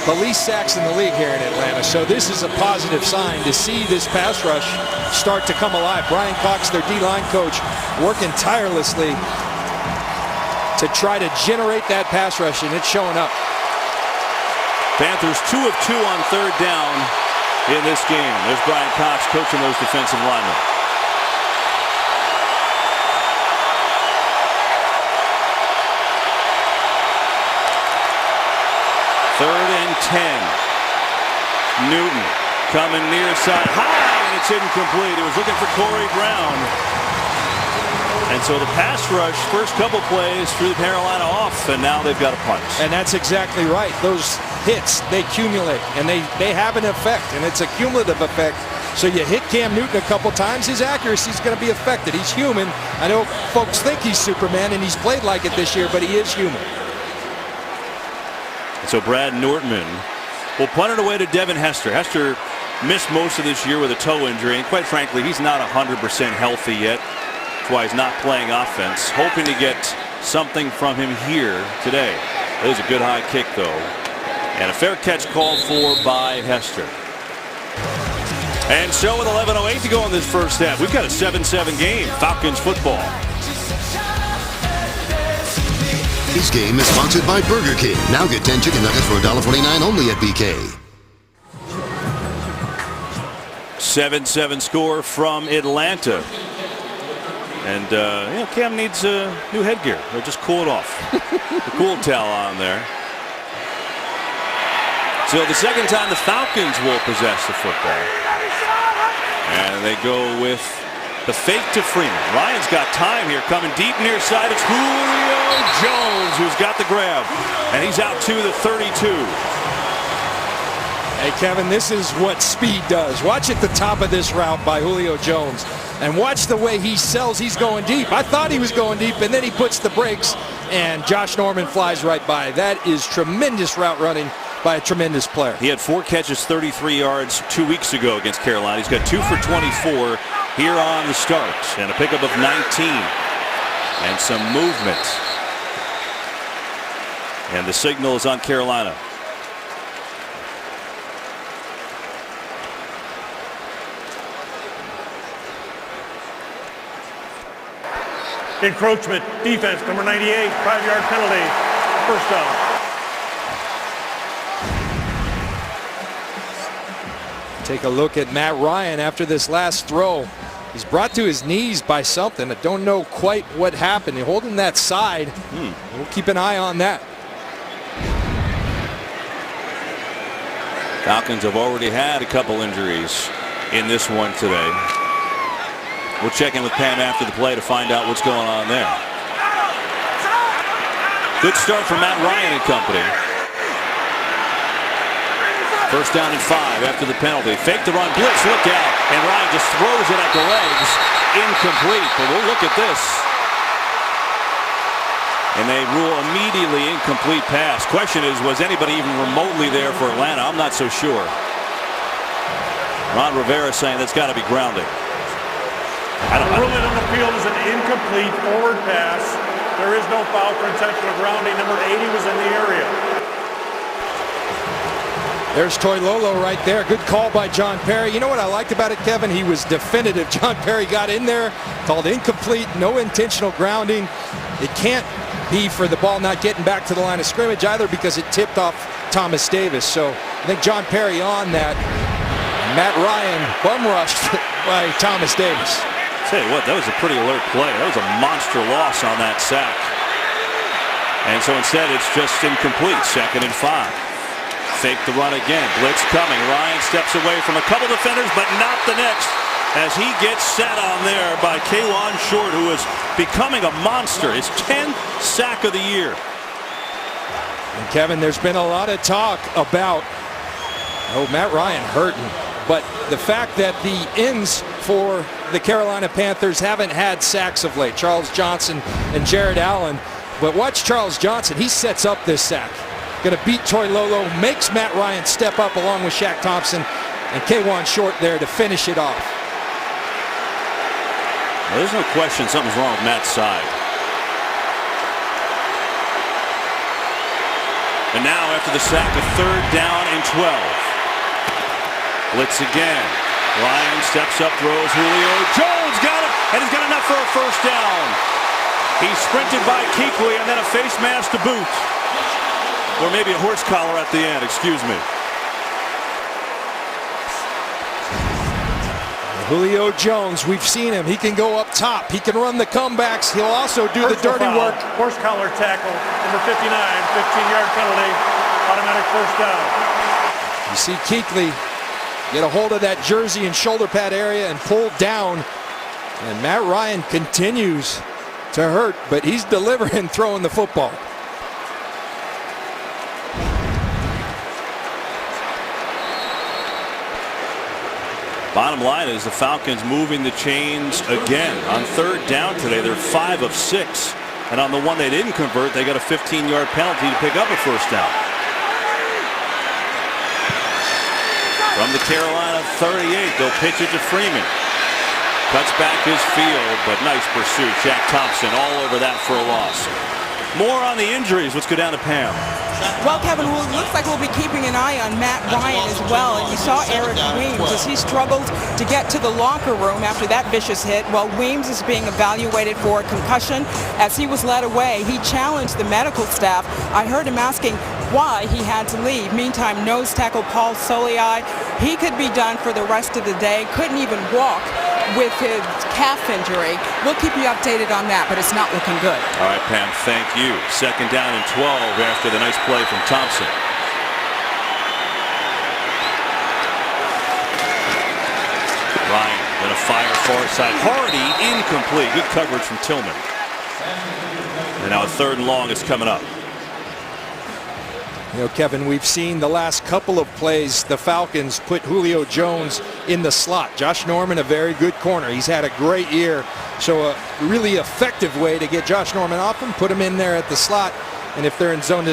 the least sacks in the league here in Atlanta. So this is a positive sign to see this pass rush start to come alive. Brian Cox, their D-line coach, working tirelessly to try to generate that pass rush, and it's showing up. Panthers 2 of 2 on third down in this game. There's Brian Cox coaching those defensive linemen. Third and 10. Newton coming near side high, and it's incomplete. It was looking for Corey Brown. And so the pass rush, first couple plays, threw the Carolina off, and now they've got a punch. And that's exactly right. Those hits, they accumulate, and they have an effect, and it's a cumulative effect. So you hit Cam Newton a couple times, his accuracy is going to be affected. He's human. I know folks think he's Superman, and he's played like it this year, but he is human. So Brad Nortman will punt it away to Devin Hester. Hester missed most of this year with a toe injury, and quite frankly, he's not 100% healthy yet. That's why he's not playing offense. Hoping to get something from him here today. It was a good high kick, though. And a fair catch called for by Hester. And so with 11:08 to go in this first half, we've got a 7-7 game. Falcons football. This game is sponsored by Burger King. Now get 10 chicken nuggets for $1.49 only at BK. 7-7 score from Atlanta. And, you know, Cam needs new headgear. Or just cool it off. The cool towel on there. So the second time the Falcons will possess the football. And they go with the fake to Freeman. Ryan's got time here, coming deep near side. It's Julio Jones who's got the grab. And he's out to the 32. Hey, Kevin, this is what speed does. Watch at the top of this route by Julio Jones. And watch the way he sells. He's going deep. I thought he was going deep, and then he puts the brakes, and Josh Norman flies right by. That is tremendous route running by a tremendous player. He had 4 catches, 33 yards 2 weeks ago against Carolina. He's got 2 for 24 here on the start, and a pickup of 19 and some movement. And the signal is on Carolina. Encroachment, defense, number 98, 5-yard penalty, first down. Take a look at Matt Ryan after this last throw. He's brought to his knees by something. I don't know quite what happened. He's holding that side. We'll keep an eye on that. Falcons have already had a couple injuries in this one today. We'll check in with Pam after the play to find out what's going on there. Good start for Matt Ryan and company. First down and 5 after the penalty. Fake the run, blitz, look out. And Ryan just throws it at the legs. Incomplete, but we'll look at this. And they rule immediately incomplete pass. Question is, was anybody even remotely there for Atlanta? I'm not so sure. Ron Rivera saying that's got to be grounding. The ruling on the field is an incomplete forward pass. There is no foul for intentional grounding. Number 80 was in the area. There's Toilolo right there. Good call by John Perry. You know what I liked about it, Kevin? He was definitive. John Perry got in there, called incomplete, no intentional grounding. It can't be for the ball not getting back to the line of scrimmage either because it tipped off Thomas Davis. So I think John Perry on that. Matt Ryan bum rushed by Thomas Davis. Tell you what, that was a pretty alert play. That was a monster loss on that sack. And so instead it's just incomplete. 2nd and 5. Fake the run again. Blitz coming. Ryan steps away from a couple defenders, but not the next, as he gets set on there by Kawann Short, who is becoming a monster. His 10th sack of the year. And Kevin, there's been a lot of talk about Matt Ryan hurting, but the fact that the ends for the Carolina Panthers haven't had sacks of late, Charles Johnson and Jared Allen. But watch Charles Johnson. He sets up this sack. Going to beat Toilolo, makes Matt Ryan step up along with Shaq Thompson, and Kawann Short there to finish it off. Well, there's no question something's wrong with Matt's side. And now after the sack, a 3rd down and 12. Blitz again. Ryan steps up, throws. Julio Jones got it, and he's got enough for a first down. He sprinted by Kuechly and then a face mask to boot. Or maybe a horse collar at the end, excuse me. Julio Jones, we've seen him. He can go up top. He can run the comebacks. He'll also do the dirty work. Horse collar tackle, number 59, 15-yard penalty, automatic first down. You see Kuechly get a hold of that jersey and shoulder pad area and pull down. And Matt Ryan continues to hurt, but he's delivering throwing the football. Bottom line is the Falcons moving the chains again. On 3rd down today, they're 5 of 6. And on the one they didn't convert, they got a 15-yard penalty to pick up a first down. From the Carolina 38, they'll pitch it to Freeman. Cuts back his field, but nice pursuit. Shaq Thompson all over that for a loss. More on the injuries. Let's go down to Pam. Well, Kevin, it looks like we'll be keeping an eye on Matt Ryan as well. And you saw Eric Weems as he struggled to get to the locker room after that vicious hit. Well, Weems is being evaluated for a concussion. As he was led away, he challenged the medical staff. I heard him asking why he had to leave. Meantime, nose tackle Paul Soliai, he could be done for the rest of the day. Couldn't even walk with his calf injury. We'll keep you updated on that, but it's not looking good. All right, Pam, thank you. 2nd down and 12 after the nice play from Thompson. far side. Hardy incomplete. Good coverage from Tillman. And now a 3rd and long is coming up. You know, Kevin, we've seen the last couple of plays the Falcons put Julio Jones in the slot. Josh Norman, a very good corner. He's had a great year. So a really effective way to get Josh Norman off him, put him in there at the slot. And if they're in zone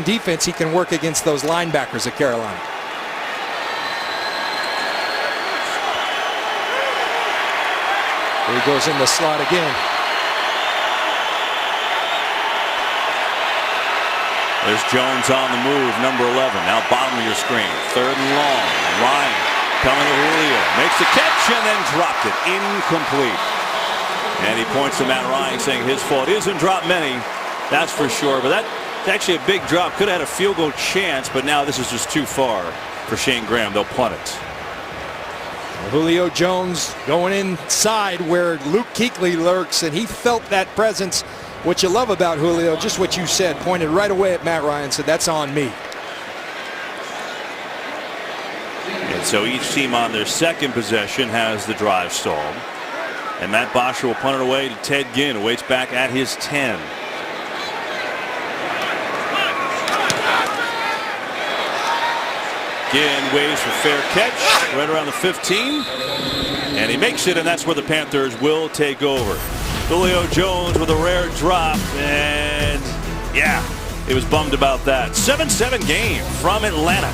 defense, he can work against those linebackers of Carolina. Here he goes in the slot again. There's Jones on the move, number 11. Now bottom of your screen. 3rd and long. Ryan coming to Julio. Makes the catch and then dropped it. Incomplete. And he points to Matt Ryan saying his fault. He hasn't dropped many, that's for sure. But that's actually a big drop. Could have had a field goal chance, but now this is just too far for Shane Graham. They'll punt it. Julio Jones going inside where Luke Kuechly lurks, and he felt that presence. What you love about Julio, just what you said, pointed right away at Matt Ryan, said, that's on me. And so each team on their second possession has the drive stalled. And Matt Bosher will punt it away to Ted Ginn, who waits back at his 10. Ginn waves for fair catch right around the 15. And he makes it, and that's where the Panthers will take over. Julio Jones with a rare drop, and yeah, he was bummed about that. 7-7 game from Atlanta.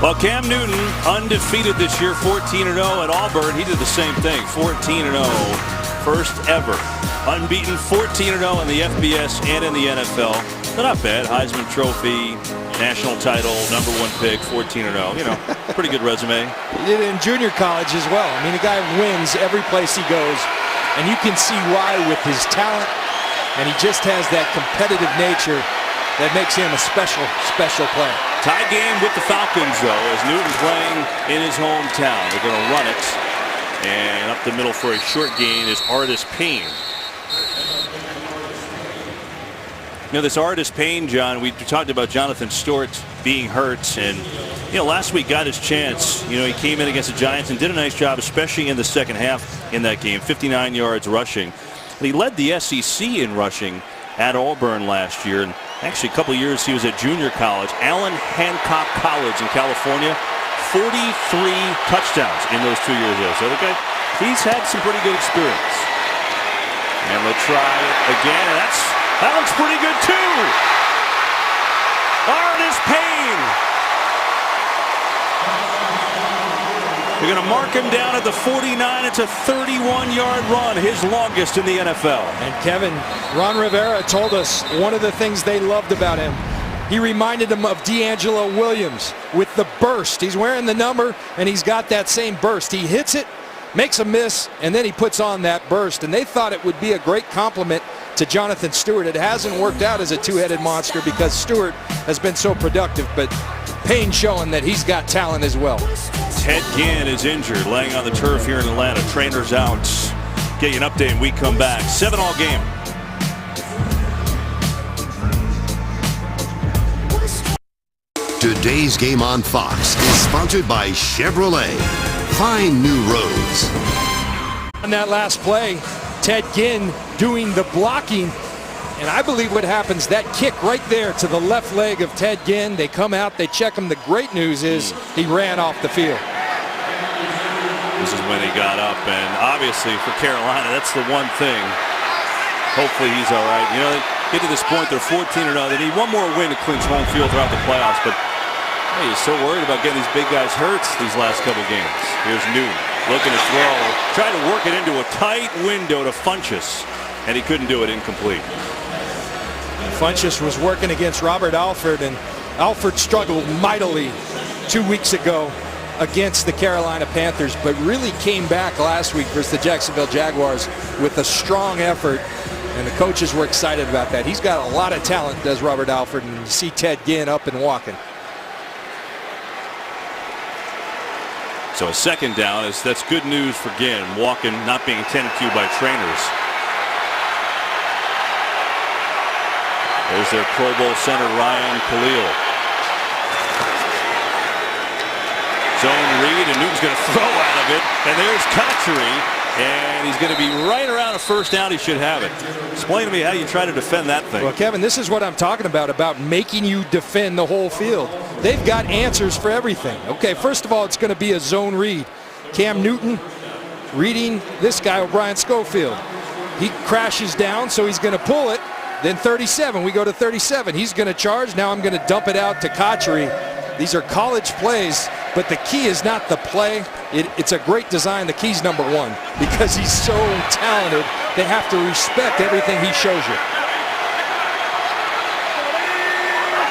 Well, Cam Newton undefeated this year, 14-0 at Auburn. He did the same thing, 14-0, first ever. Unbeaten, 14-0 in the FBS and in the NFL. But not bad. Heisman Trophy, national title, number 1 pick, 14-0. You know, pretty good resume. He did it in junior college as well. I mean, the guy wins every place he goes, and you can see why with his talent, and he just has that competitive nature that makes him a special player. Tie game with the Falcons, though, as Newton playing in his hometown. They're going to run it, and up the middle for a short gain is Artis Payne. You know, this Artis Payne, John, we talked about Jonathan Stewart being hurt, and, you know, last week got his chance. You know, he came in against the Giants and did a nice job, especially in the second half in that game, 59 yards rushing. He led the SEC in rushing at Auburn last year, and actually a couple of years he was at junior college, Allen Hancock College in California, 43 touchdowns in those 2 years there. So the guy, he's had some pretty good experience. And they'll try it again, and that looks pretty good too. Artis Payne. They're going to mark him down at the 49. It's a 31-yard run, his longest in the NFL. And Kevin, Ron Rivera told us one of the things they loved about him. He reminded him of D'Angelo Williams with the burst. He's wearing the number, and he's got that same burst. He hits it, makes a miss, and then he puts on that burst. And they thought it would be a great compliment to Jonathan Stewart. It hasn't worked out as a two-headed monster because Stewart has been so productive, but Payne showing that he's got talent as well. Ted Ginn is injured, laying on the turf here in Atlanta. Trainer's out. Get you an update when we come back. 7-all game. Today's game on Fox is sponsored by Chevrolet. Find new roads. On that last play, Ted Ginn doing the blocking, and I believe what happens, that kick right there to the left leg of Ted Ginn, they come out, they check him. The great news is he ran off the field. This is when he got up, and obviously for Carolina, that's the one thing. Hopefully he's all right. You know, get to this point, they're 14-0. They need one more win to clinch home field throughout the playoffs, but hey, he's so worried about getting these big guys hurt these last couple games. Here's Newton looking to throw, trying to work it into a tight window to Funchess, and he couldn't do it. Incomplete. Funchess was working against Robert Alford, and Alford struggled mightily 2 weeks ago against the Carolina Panthers, but really came back last week versus the Jacksonville Jaguars with a strong effort, and the coaches were excited about that. He's got a lot of talent, does Robert Alford, and you see Ted Ginn up and walking. So a second down, that's good news for Ginn, walking, not being attended to by trainers. There's their Pro Bowl center, Ryan Khalil. Zone read, and Newton's going to throw out of it. And there's Cotchery. And he's going to be right around a first down. He should have it. Explain to me how you try to defend that thing. Well, Kevin, this is what I'm talking about making you defend the whole field. They've got answers for everything. Okay, first of all, it's going to be a zone read. Cam Newton reading this guy, O'Brien Schofield. He crashes down, so he's going to pull it. Then 37, we go to 37. He's going to charge. Now I'm going to dump it out to Cotchery. These are college plays, but the key is not the play. It's a great design. The key's number one, because he's so talented. They have to respect everything he shows you.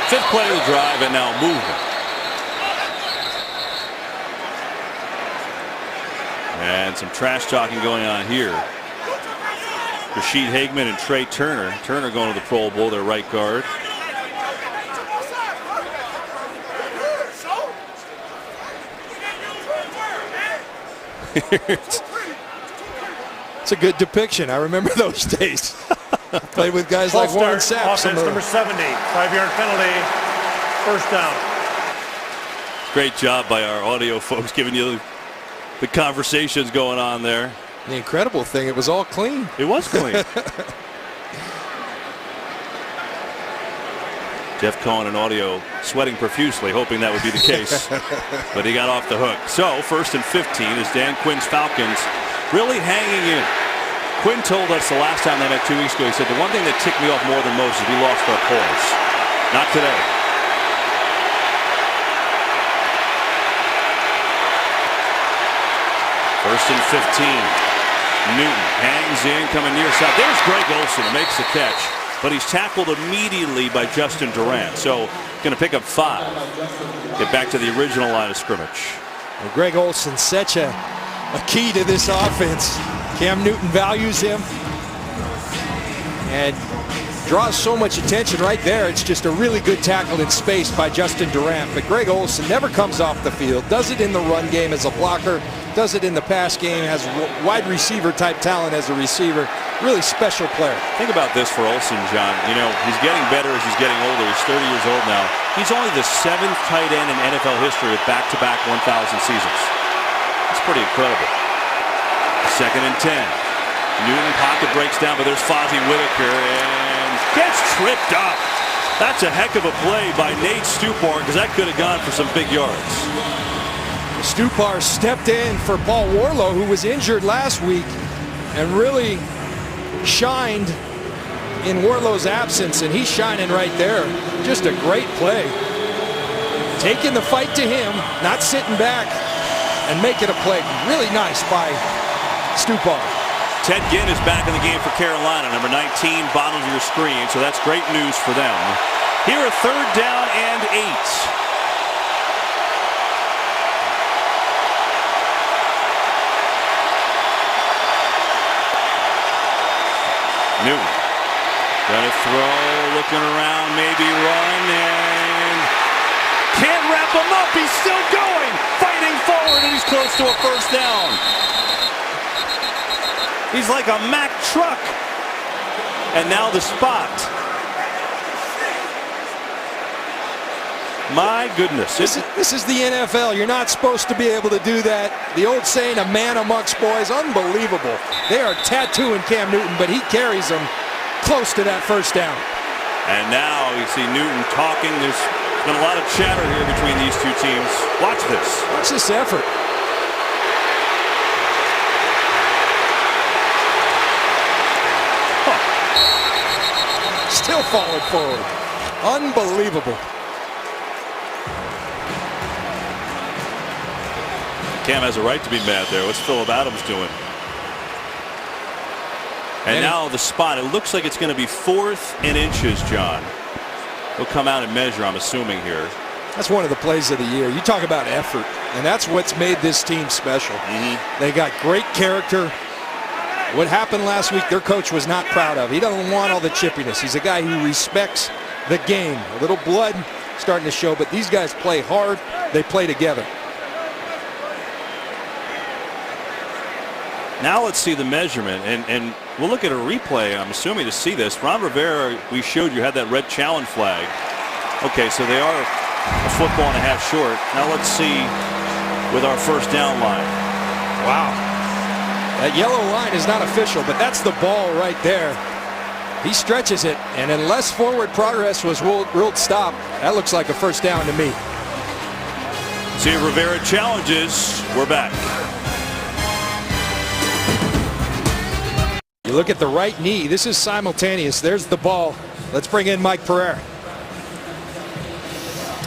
Fifth play of the drive, and now movement. And some trash talking going on here. Rashid Hageman and Trey Turner. Turner going to the Pro Bowl, their right guard. It's a good depiction. I remember those days. Played with guys like Warren Sapp. Offense number 70, 5-yard penalty, first down. Great job by our audio folks giving you the conversations going on there. The incredible thing, it was all clean. It was clean. Jeff Cohen in audio sweating profusely, hoping that would be the case. But he got off the hook. So, 1st and 15 is Dan Quinn's Falcons really hanging in. Quinn told us the last time they met 2 weeks ago, he said, the one thing that ticked me off more than most is we lost our poise. Not today. First and 15. Newton hangs in, coming near side. There's Greg Olsen who makes the catch. But he's tackled immediately by Justin Durant. So going to pick up 5. Get back to the original line of scrimmage. Well, Greg Olsen, such a key to this offense. Cam Newton values him and draws so much attention right there. It's just a really good tackle in space by Justin Durant. But Greg Olsen never comes off the field. Does it in the run game as a blocker. Does it in the pass game. Has wide receiver type talent as a receiver. Really special player. Think about this for Olsen, John. You know, he's getting better as he's getting older. He's 30 years old now. He's only the 7th tight end in NFL history with back-to-back 1,000 seasons. That's pretty incredible. 2nd and 10. Newton pocket breaks down, but there's Fozzie Whitaker and gets tripped up. That's a heck of a play by Nate Stupar, because that could have gone for some big yards. Stupar stepped in for Paul Warlow, who was injured last week, and really shined in Warlow's absence, and he's shining right there. Just a great play. Taking the fight to him, not sitting back, and making a play. Really nice by Stupar. Ted Ginn is back in the game for Carolina, number 19, bottom of your screen, so that's great news for them. Here a 3rd down and 8. Newton gonna throw, looking around, maybe run, and can't wrap him up. He's still going, fighting forward, and he's close to a first down. He's like a Mack truck. And now the spot. My goodness. This is the NFL. You're not supposed to be able to do that. The old saying, a man amongst boys, unbelievable. They are tattooing Cam Newton, but he carries them close to that first down. And now you see Newton talking. There's been a lot of chatter here between these two teams. Watch this. Watch this effort. Still falling forward. Unbelievable. Cam has a right to be mad there. What's Phillip Adams doing? And now the spot. It looks like it's going to be 4th and inches, John. He'll come out and measure, I'm assuming, here. That's one of the plays of the year. You talk about effort, and that's what's made this team special. They got great character. What happened last week, their coach was not proud of. He doesn't want all the chippiness. He's a guy who respects the game. A little blood starting to show, but these guys play hard. They play together. Now let's see the measurement, and we'll look at a replay, I'm assuming, to see this. Ron Rivera, we showed you, had that red challenge flag. Okay, so they are a football and a half short. Now let's see with our first down line. Wow. That yellow line is not official, but that's the ball right there. He stretches it, and unless forward progress was ruled stop, that looks like a first down to me. See, Rivera challenges. We're back. You look at the right knee. This is simultaneous. There's the ball. Let's bring in Mike Pereira.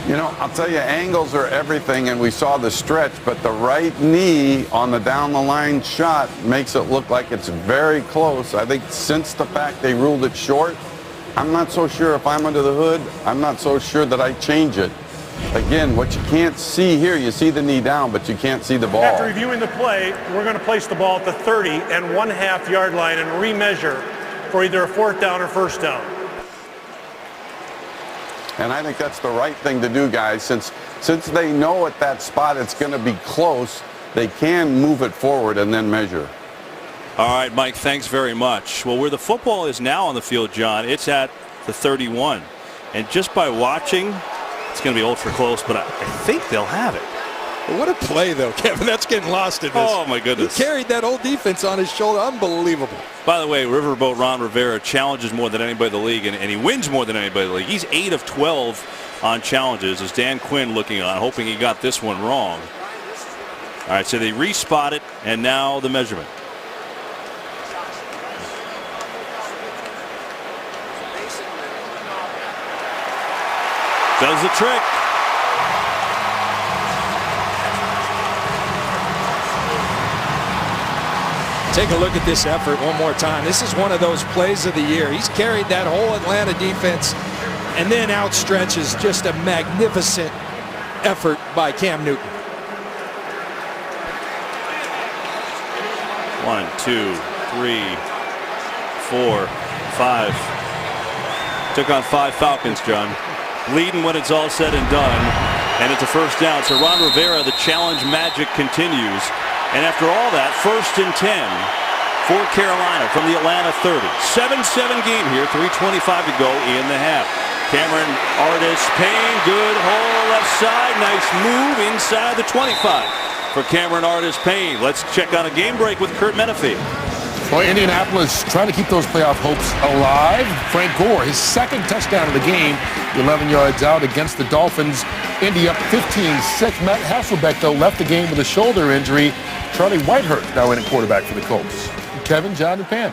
You know, I'll tell you, angles are everything, and we saw the stretch, but the right knee on the down-the-line shot makes it look like it's very close. I think since the fact they ruled it short, I'm not so sure if I'm under the hood. I'm not so sure that I change it. Again, what you can't see here, you see the knee down, but you can't see the ball. After reviewing the play, we're going to place the ball at the 30.5 yard line and remeasure for either a fourth down or first down. And I think that's the right thing to do, guys. Since they know at that spot it's going to be close, they can move it forward and then measure. All right, Mike, thanks very much. Well, where the football is now on the field, John, it's at the 31. And just by watching, it's going to be ultra close, but I think they'll have it. What a play, though, Kevin. That's getting lost in this. Oh, my goodness. He carried that whole defense on his shoulder. Unbelievable. By the way, Riverboat Ron Rivera challenges more than anybody in the league, and he wins more than anybody in the league. He's 8 of 12 on challenges, as Dan Quinn looking on, hoping he got this one wrong. All right, so they respot it, and now the measurement. Does the trick. Take a look at this effort one more time. This is one of those plays of the year. He's carried that whole Atlanta defense and then outstretches. Just a magnificent effort by Cam Newton. 1, 2, 3, 4, 5. Took on 5 Falcons, John. Leading when it's all said and done. And it's a first down. So Ron Rivera, the challenge magic continues. And after all that, 1st and 10 for Carolina from the Atlanta 30. 7-7 game here, 3:25 to go in the half. Cameron Artis-Payne, good hole left side. Nice move inside the 25 for Cameron Artis-Payne. Let's check on a game break with Kurt Menefee. Well, Indianapolis trying to keep those playoff hopes alive. Frank Gore, his second touchdown of the game, 11 yards out against the Dolphins. Indy up 15-6. Matt Hasselbeck, though, left the game with a shoulder injury. Charlie Whitehurst now in at quarterback for the Colts. Kevin, John, and Pam.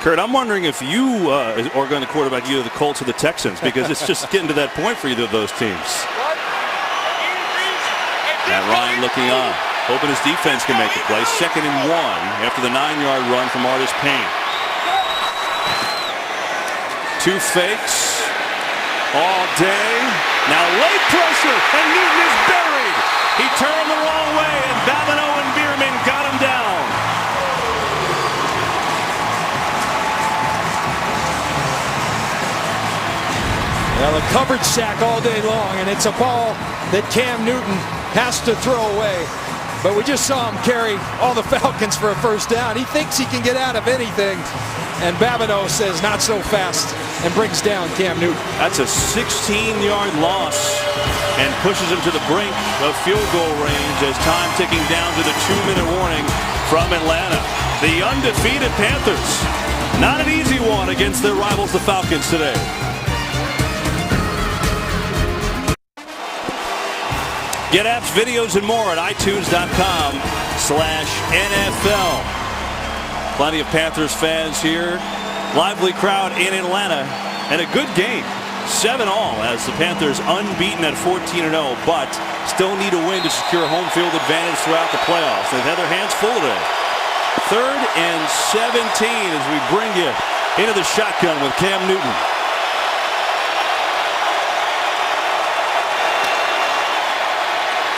Kurt, I'm wondering if you are going to quarterback either the Colts or the Texans, because it's just getting to that point for either of those teams. And Ryan looking on, hoping his defense can make the play. 2nd and 1 after the 9-yard run from Artis-Payne. 2 fakes all day. Now late pressure, and Newton is buried. He turned the wrong way, and Babineau and Bierman got him down. Well, a coverage sack all day long, and it's a ball that Cam Newton has to throw away. But we just saw him carry all the Falcons for a first down. He thinks he can get out of anything, and Babineau says not so fast and brings down Cam Newton. That's a 16-yard loss and pushes him to the brink of field goal range as time ticking down to the 2-minute warning from Atlanta. The undefeated Panthers, not an easy one against their rivals, the Falcons, today. Get apps, videos, and more at iTunes.com/NFL. Plenty of Panthers fans here. Lively crowd in Atlanta, and a good game. 7-all as the Panthers unbeaten at 14-0, but still need a win to secure home field advantage throughout the playoffs. They've had their hands full today. 3rd and 17 as we bring you into the shotgun with Cam Newton.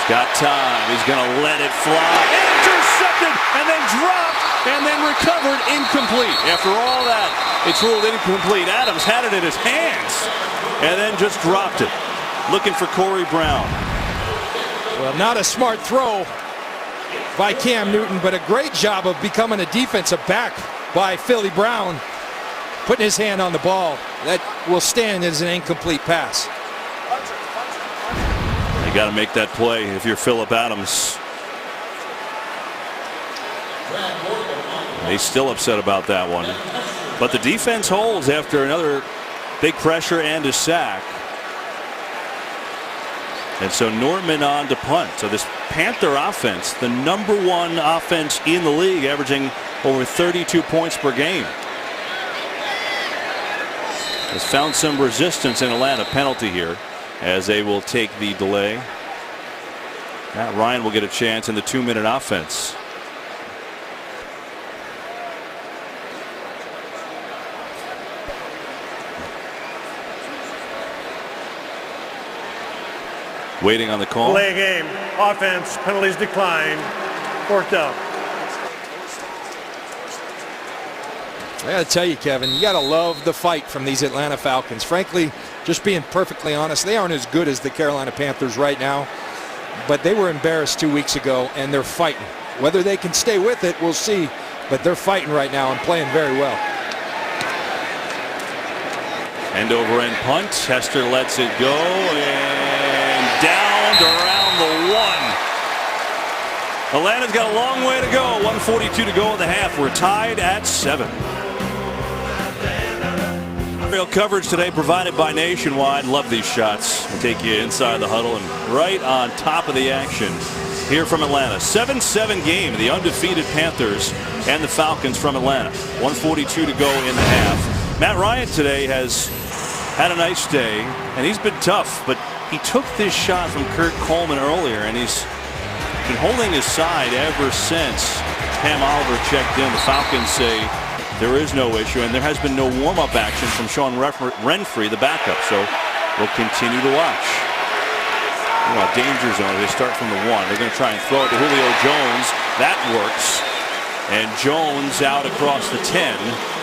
Got time. He's going to let it fly. Intercepted and then dropped and then recovered incomplete. After all that, it's ruled incomplete. Adams had it in his hands and then just dropped it. Looking for Corey Brown. Well, not a smart throw by Cam Newton, but a great job of becoming a defensive back by Philly Brown. Putting his hand on the ball. That will stand as an incomplete pass. They got to make that play if you're Phillip Adams. He's still upset about that one. But the defense holds after another big pressure and a sack. And so Norman on to punt. So this Panther offense, the #1 offense in the league, averaging over 32 points per game, has found some resistance in Atlanta. Penalty here as they will take the delay. Matt Ryan will get a chance in the 2-minute offense. Waiting on the call. Delay game. Offense. Penalties declined. 4th down. I got to tell you, Kevin, you got to love the fight from these Atlanta Falcons. Frankly, just being perfectly honest, they aren't as good as the Carolina Panthers right now, but they were embarrassed 2 weeks ago, and they're fighting. Whether they can stay with it, we'll see, but they're fighting right now and playing very well. End over end punt. Hester lets it go and downed around the 1. Atlanta's got a long way to go. 1:42 to go in the half. We're tied at 7. Real coverage today provided by Nationwide. Love these shots. We'll take you inside the huddle and right on top of the action here from Atlanta. 7-7 game. The undefeated Panthers and the Falcons from Atlanta. 1:42 to go in the half. Matt Ryan today has had a nice day, and he's been tough, but he took this shot from Kurt Coleman earlier, and he's been holding his side ever since Cam Oliver checked in. The Falcons say there is no issue, and there has been no warm-up action from Sean Renfrey, the backup, so we'll continue to watch. Danger zone. They start from the 1. They're going to try and throw it to Julio Jones. That works. And Jones out across the 10,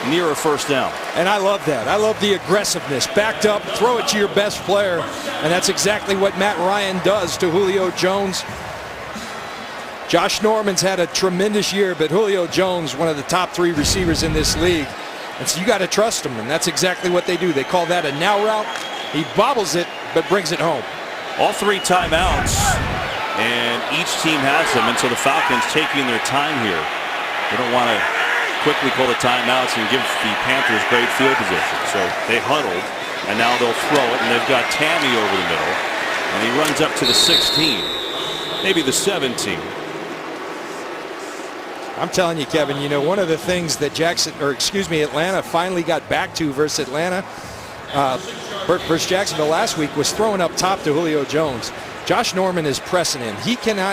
near a 1st down. And I love that. I love the aggressiveness. Backed up, throw it to your best player. And that's exactly what Matt Ryan does to Julio Jones. Josh Norman's had a tremendous year, but Julio Jones, one of the top 3 receivers in this league. And so you got to trust him, and that's exactly what they do. They call that a now route. He bobbles it, but brings it home. All 3 timeouts, and each team has them, and so the Falcons taking their time here. They don't want to quickly pull the timeouts and give the Panthers great field position. So they huddled, and now they'll throw it, and they've got Tammy over the middle, and he runs up to the 16, maybe the 17. I'm telling you, Kevin, one of the things that Atlanta finally got back to versus Jacksonville last week was throwing up top to Julio Jones. Josh Norman is pressing him.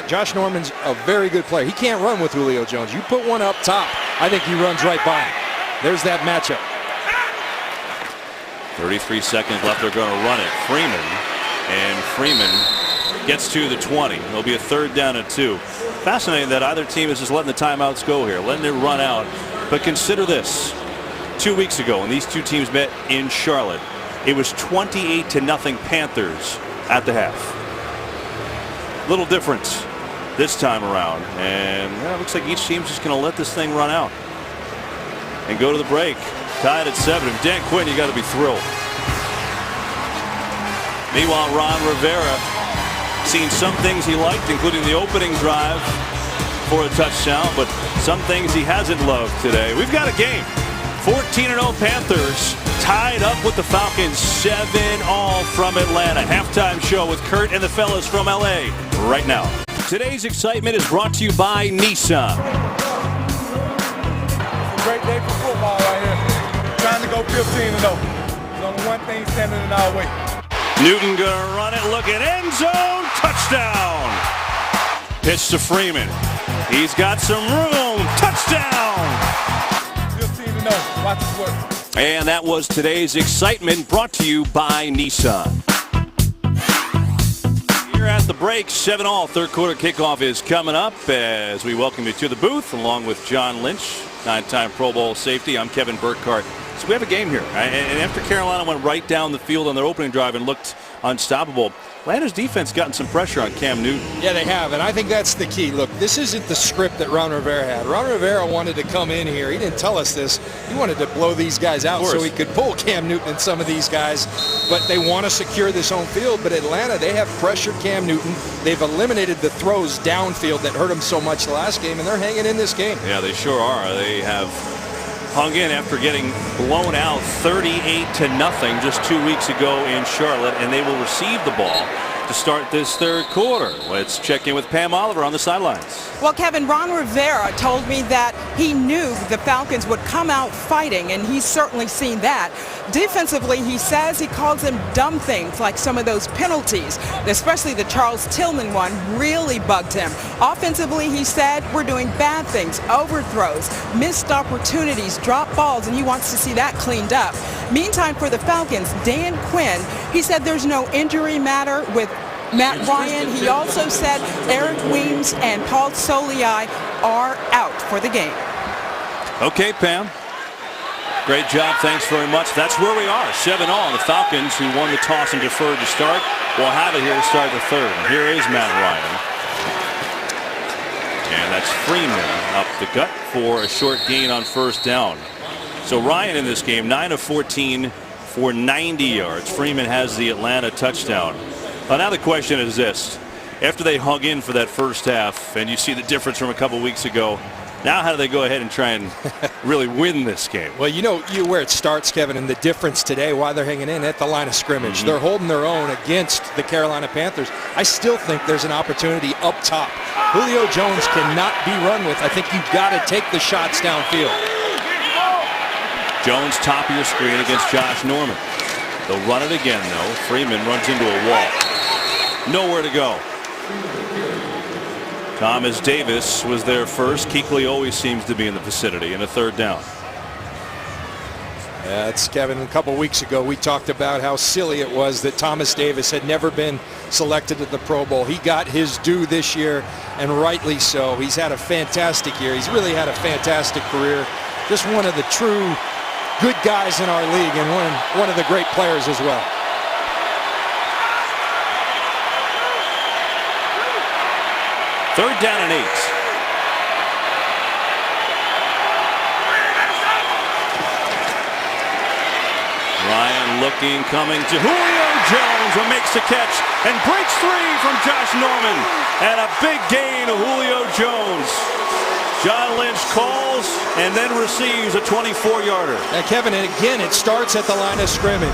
Josh Norman's a very good player. He can't run with Julio Jones. You put one up top, I think he runs right by him. There's that matchup. 33 seconds left. They're going to run it. Freeman gets to the 20. It'll be a 3rd down and 2. Fascinating that either team is just letting the timeouts go here, letting it run out. But consider this. 2 weeks ago, when these two teams met in Charlotte, it was 28-0 Panthers at the half. Little difference this time around, and it looks like each team's just going to let this thing run out and go to the break. Tied at 7. And Dan Quinn, you got to be thrilled. Meanwhile, Ron Rivera seen some things he liked, including the opening drive for a touchdown, but some things he hasn't loved today. We've got a game. 14-0 Panthers tied up with the Falcons 7-all from Atlanta. Halftime show with Kurt and the fellas from LA right now. Today's excitement is brought to you by Nissan. It's a great day for football right here. Trying to go 15-0. There's only one thing standing in our way. Newton gonna run it, look at end zone, touchdown. Pitch to Freeman. He's got some room, touchdown. 15-0, watch this work. And that was today's excitement brought to you by Nissan. Here at the break, 7-all, 3rd quarter kickoff is coming up as we welcome you to the booth along with John Lynch, 9-time Pro Bowl safety. I'm Kevin Burkhardt, we have a game here. And after Carolina went right down the field on their opening drive and looked unstoppable, Atlanta's defense gotten some pressure on Cam Newton. Yeah, they have, and I think that's the key. Look, this isn't the script that Ron Rivera had. Ron Rivera wanted to come in here. He didn't tell us this. He wanted to blow these guys out so he could pull Cam Newton and some of these guys. But they want to secure this home field. But Atlanta, they have pressured Cam Newton. They've eliminated the throws downfield that hurt him so much the last game, and they're hanging in this game. Yeah, they sure are. They have hung in after getting blown out 38-0 just 2 weeks ago in Charlotte, and they will receive the ball to start this third quarter. Let's check in with Pam Oliver on the sidelines. Well, Kevin, Ron Rivera told me that he knew the Falcons would come out fighting, and he's certainly seen that. Defensively, he says he calls them dumb things, like some of those penalties, especially the Charles Tillman one really bugged him. Offensively, he said, we're doing bad things, overthrows, missed opportunities, drop balls, and he wants to see that cleaned up. Meantime, for the Falcons, Dan Quinn, he said there's no injury matter with Matt Ryan. He also said Eric Weems and Paul Soliai are out for the game. Okay, Pam. Great job. Thanks very much. That's where we are. 7-0. The Falcons, who won the toss and deferred to start, will have it here to start the third. Here is Matt Ryan. And that's Freeman up the gut for a short gain on first down. So Ryan in this game, 9 of 14 for 90 yards. Freeman has the Atlanta touchdown. Well, now the question is this. After they hung in for that first half, and you see the difference from a couple weeks ago, now how do they go ahead and try and really win this game? Well, you know where it starts, Kevin, and the difference today, why they're hanging in at the line of scrimmage. They're holding their own against the Carolina Panthers. I still think there's an opportunity up top. Julio Jones cannot be run with. I think you've got to take the shots downfield. Jones top of your screen against Josh Norman. They'll run it again, though. Freeman runs into a wall. Nowhere to go. Thomas Davis was there first. Kuechly always seems to be in the vicinity in a third down. Yeah, it's Kevin. A couple weeks ago, we talked about how silly it was that Thomas Davis had never been selected at the Pro Bowl. He got his due this year, and rightly so. He's had a fantastic year. He's really had a fantastic career. Just one of the true good guys in our league, and one of the great players as well. Third down and 8. Ryan looking, coming to Julio Jones, who makes the catch and breaks free from Josh Norman. And a big gain of Julio Jones. John Lynch calls and then receives a 24-yarder. And Kevin, and again, it starts at the line of scrimmage.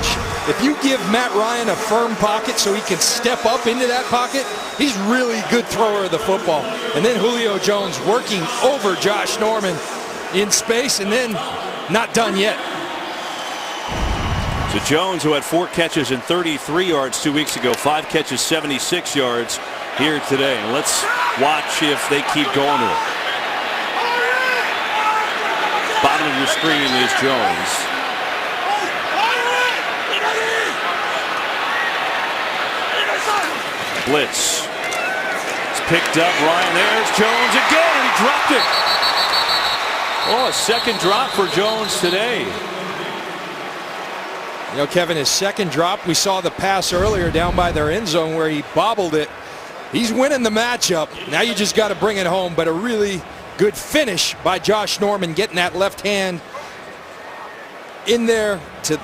If you give Matt Ryan a firm pocket so he can step up into that pocket, he's really good thrower of the football. And then Julio Jones working over Josh Norman in space, and then not done yet. So Jones, who had 4 catches and 33 yards 2 weeks ago, 5 catches, 76 yards here today. And let's watch if they keep going with it. Bottom of your screen is Jones. Blitz. It's picked up. Ryan, there's Jones again, and he dropped it. Oh, a second drop for Jones today. You know, Kevin, his second drop, we saw the pass earlier down by their end zone where he bobbled it. He's winning the matchup. Now you just got to bring it home, but a really good finish by Josh Norman, getting that left hand in there to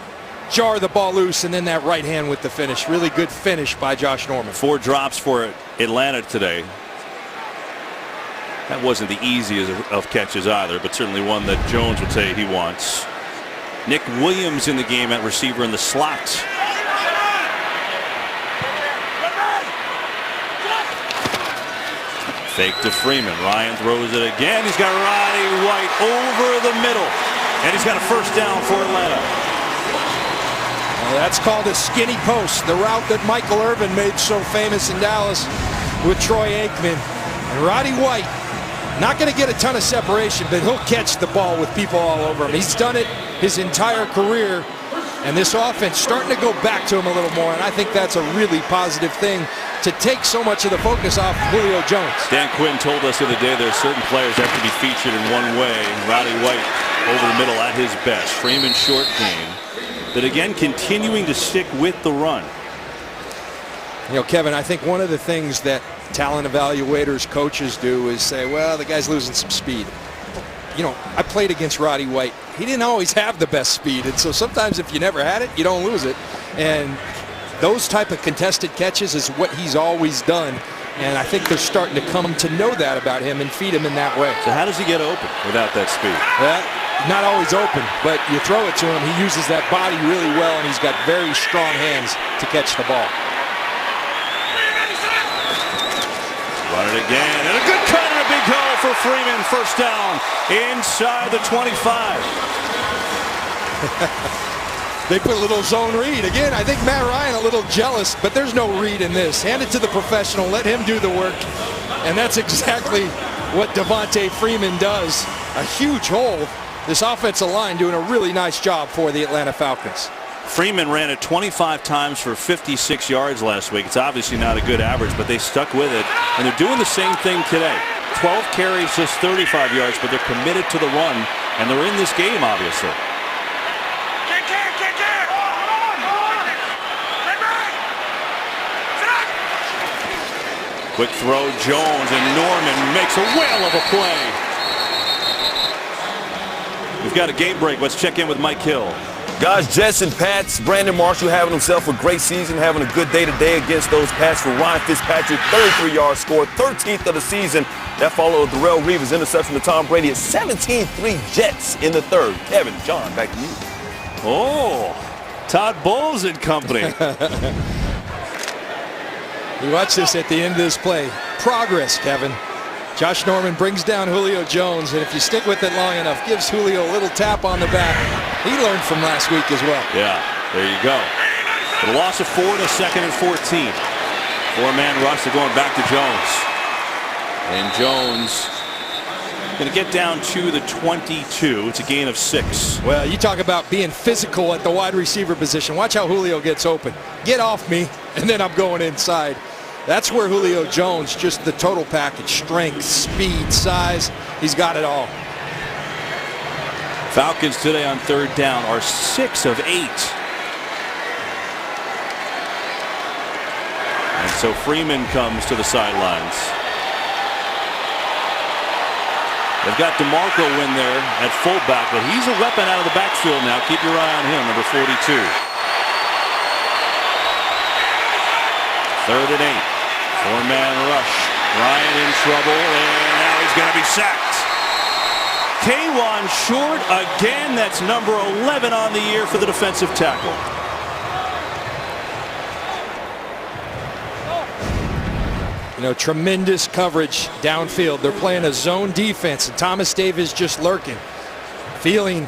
jar the ball loose, and then that right hand with the finish. Really good finish by Josh Norman. 4 drops for Atlanta today. That wasn't the easiest of catches either, but certainly one that Jones would say he wants. Nick Williams in the game at receiver in the slot. Fake to Freeman. Ryan throws it again. He's got Roddy White over the middle. And he's got a first down for Atlanta. Well, that's called a skinny post. The route that Michael Irvin made so famous in Dallas with Troy Aikman. And Roddy White, not going to get a ton of separation, but he'll catch the ball with people all over him. He's done it his entire career. And this offense starting to go back to him a little more. And I think that's a really positive thing to take so much of the focus off Julio Jones. Dan Quinn told us the other day there's certain players that have to be featured in one way. Roddy White over the middle at his best. Freeman's short game. But again, continuing to stick with the run. You know, Kevin, I think one of the things that talent evaluators, coaches do is say, well, the guy's losing some speed. You know, I played against Roddy White. He didn't always have the best speed, and so sometimes if you never had it, you don't lose it. And those type of contested catches is what he's always done, and I think they're starting to come to know that about him and feed him in that way. So how does he get open without that speed? Not always open, but you throw it to him, he uses that body really well, and he's got very strong hands to catch the ball. Run it again, and a good cut and a big hole for Freeman. First down inside the 25. They put a little zone read. Again, I think Matt Ryan a little jealous, but there's no read in this. Hand it to the professional, let him do the work. And that's exactly what Devontae Freeman does. A huge hole. This offensive line doing a really nice job for the Atlanta Falcons. Freeman ran it 25 times for 56 yards last week. It's obviously not a good average, but they stuck with it. And they're doing the same thing today. 12 carries, just 35 yards, but they're committed to the run, and they're in this game, obviously. Quick throw, Jones, and Norman makes a whale of a play. We've got a game break. Let's check in with Mike Hill. Guys, Jets and Pats, Brandon Marshall having himself a great season, having a good day today against those Pats. For Ryan Fitzpatrick, 33-yard score, 13th of the season. That followed Darrelle Reeves' interception to Tom Brady at 17-3 Jets in the third. Kevin, John, back to you. Oh, Todd Bowles and company. You watch this at the end of this play. Progress, Kevin. Josh Norman brings down Julio Jones, and if you stick with it long enough, gives Julio a little tap on the back. He learned from last week as well. Yeah, there you go. The loss of 4 to second and 14. Four-man rush, they're going back to Jones. And Jones going to get down to the 22. It's a gain of 6. Well, you talk about being physical at the wide receiver position. Watch how Julio gets open. Get off me, and then I'm going inside. That's where Julio Jones, just the total package, strength, speed, size, he's got it all. Falcons today on third down are 6 of 8. And so Freeman comes to the sidelines. They've got DeMarco in there at fullback, but he's a weapon out of the backfield now. Keep your eye on him, number 42. Third and 8. Four-man rush. Ryan in trouble, and now he's going to be sacked. Kawann Short again. That's number 11 on the year for the defensive tackle. You know, tremendous coverage downfield. They're playing a zone defense, and Thomas Davis just lurking. Feeling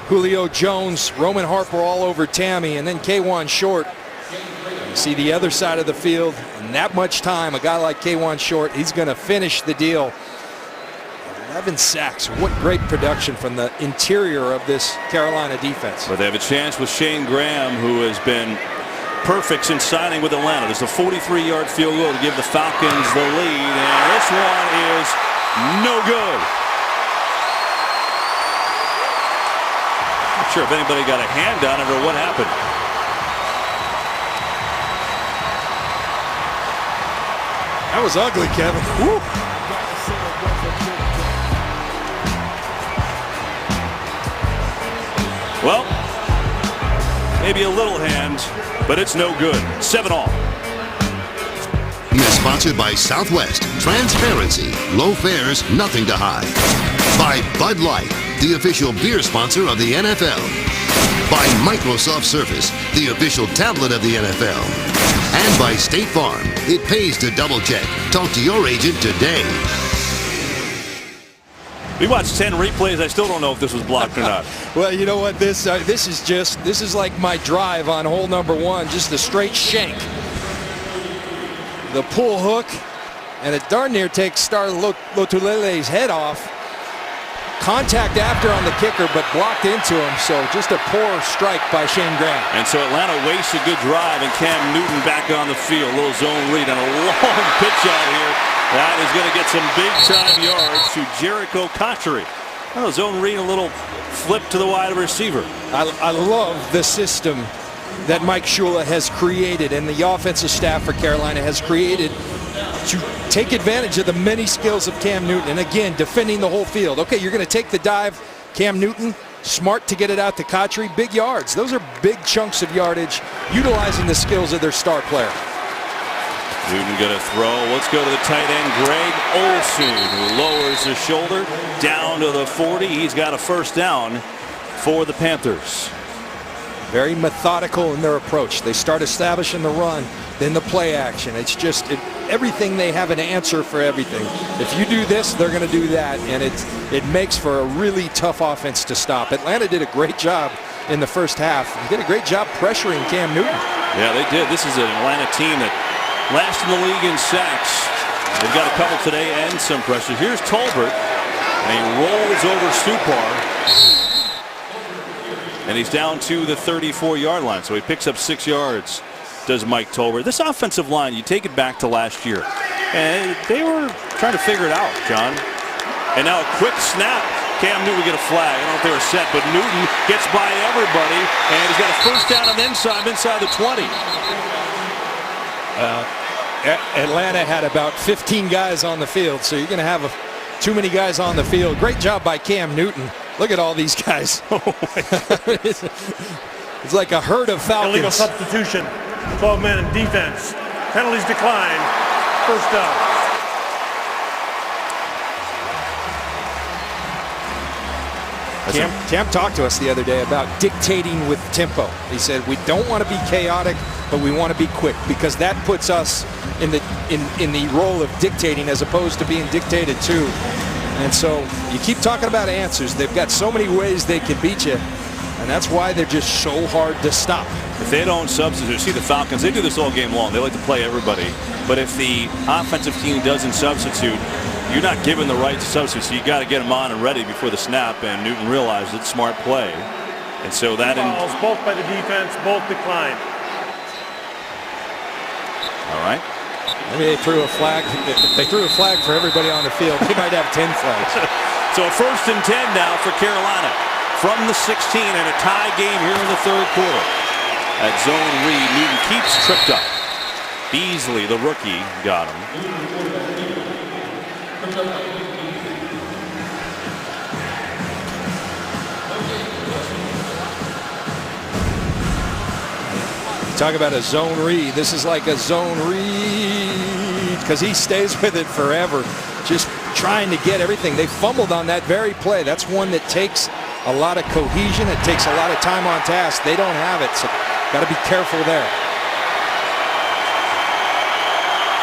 Julio Jones, Roman Harper all over Tammy, and then Kawann Short. You see the other side of the field, and that much time, a guy like Kawann Short, he's going to finish the deal. 11 sacks. What great production from the interior of this Carolina defense. But they have a chance with Shane Graham, who has been perfect since signing with Atlanta. There's a 43-yard field goal to give the Falcons the lead, and this one is no good. Not sure if anybody got a hand on it or what happened. That was ugly, Kevin. Woo. Well, maybe a little hand, but it's no good. 7-all. Is sponsored by Southwest. Transparency. Low fares, nothing to hide. By Bud Light, the official beer sponsor of the NFL. By Microsoft Surface, the official tablet of the NFL. And by State Farm. It pays to double check. Talk to your agent today. We watched 10 replays. I still don't know if this was blocked or not. Well, you know what? This is like my drive on hole number 1. Just a straight shank. The pull hook, and it darn near takes Star Lotulelei's head off. Contact after on the kicker, but blocked into him. So just a poor strike by Shane Graham. And so Atlanta wastes a good drive, and Cam Newton back on the field. A little zone read and a long pitch out here. That is going to get some big-time yards to Jericho Cotchery. Oh, zone read, a little flip to the wide receiver. I love the system that Mike Shula has created and the offensive staff for Carolina has created to take advantage of the many skills of Cam Newton. And again, defending the whole field. Okay, you're going to take the dive. Cam Newton, smart to get it out to Kotri. Big yards. Those are big chunks of yardage, utilizing the skills of their star player. Newton going to throw. Let's go to the tight end, Greg Olsen, who lowers his shoulder down to the 40. He's got a first down for the Panthers. Very methodical in their approach. They start establishing the run, then the play action. It's just everything. They have an answer for everything. If you do this, they're going to do that, and it makes for a really tough offense to stop. Atlanta did a great job in the first half. They did a great job pressuring Cam Newton. Yeah, they did. This is an Atlanta team that last in the league in sacks. They've got a couple today and some pressure. Here's Tolbert, and he rolls over Stupar. And he's down to the 34-yard line, so he picks up 6 yards, does Mike Tolbert. This offensive line, you take it back to last year, and they were trying to figure it out, John. And now a quick snap. Cam Newton will get a flag. I don't know if they were set, but Newton gets by everybody, and he's got a first down on the inside the 20. Atlanta had about 15 guys on the field, so you're going to have too many guys on the field. Great job by Cam Newton. Look at all these guys. It's like a herd of Falcons. Illegal substitution. 12 men in defense. Penalties declined. First down. Cam talked to us the other day about dictating with tempo. He said we don't want to be chaotic, but we want to be quick, because that puts us in the role of dictating as opposed to being dictated to. And so you keep talking about answers. They've got so many ways they can beat you, and that's why they're just so hard to stop. If they don't substitute, see the Falcons, they do this all game long. They like to play everybody. But if the offensive team doesn't substitute, you're not given the right to substitute, so you got to get them on and ready before the snap, and Newton realized it's smart play. And so that Fouls, both by the defense, both declined. All right. Maybe they threw a flag. If they threw a flag for everybody on the field, they might have 10 flags. So a 1st and 10 now for Carolina from the 16, and a tie game here in the third quarter. At zone read, Newton keeps tripped up. Beasley, the rookie, got him. Talk about a zone read. This is like a zone read because he stays with it forever, just trying to get everything. They fumbled on that very play. That's one that takes a lot of cohesion. It takes a lot of time on task. They don't have it, so got to be careful there.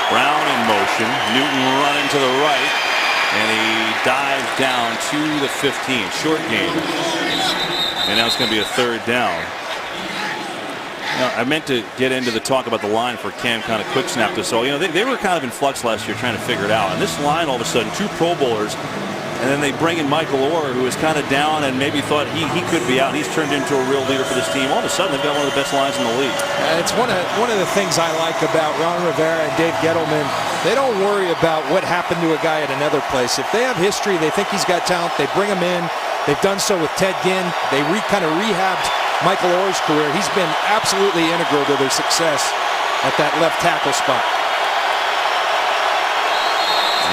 Brown in motion. Newton running to the right, and he dives down to the 15. Short game. And now it's going to be a 3rd down. Now, I meant to get into the talk about the line for Cam, kind of quick snap this. So, they were kind of in flux last year trying to figure it out. And this line, all of a sudden, 2 Pro Bowlers, and then they bring in Michael Orr, who was kind of down and maybe thought he could be out. And he's turned into a real leader for this team. All of a sudden, they've got one of the best lines in the league. It's one of the things I like about Ron Rivera and Dave Gettleman. They don't worry about what happened to a guy at another place. If they have history, they think he's got talent, they bring him in. They've done so with Ted Ginn. They kind of rehabbed Michael Orr's career. He's been absolutely integral to their success at that left tackle spot.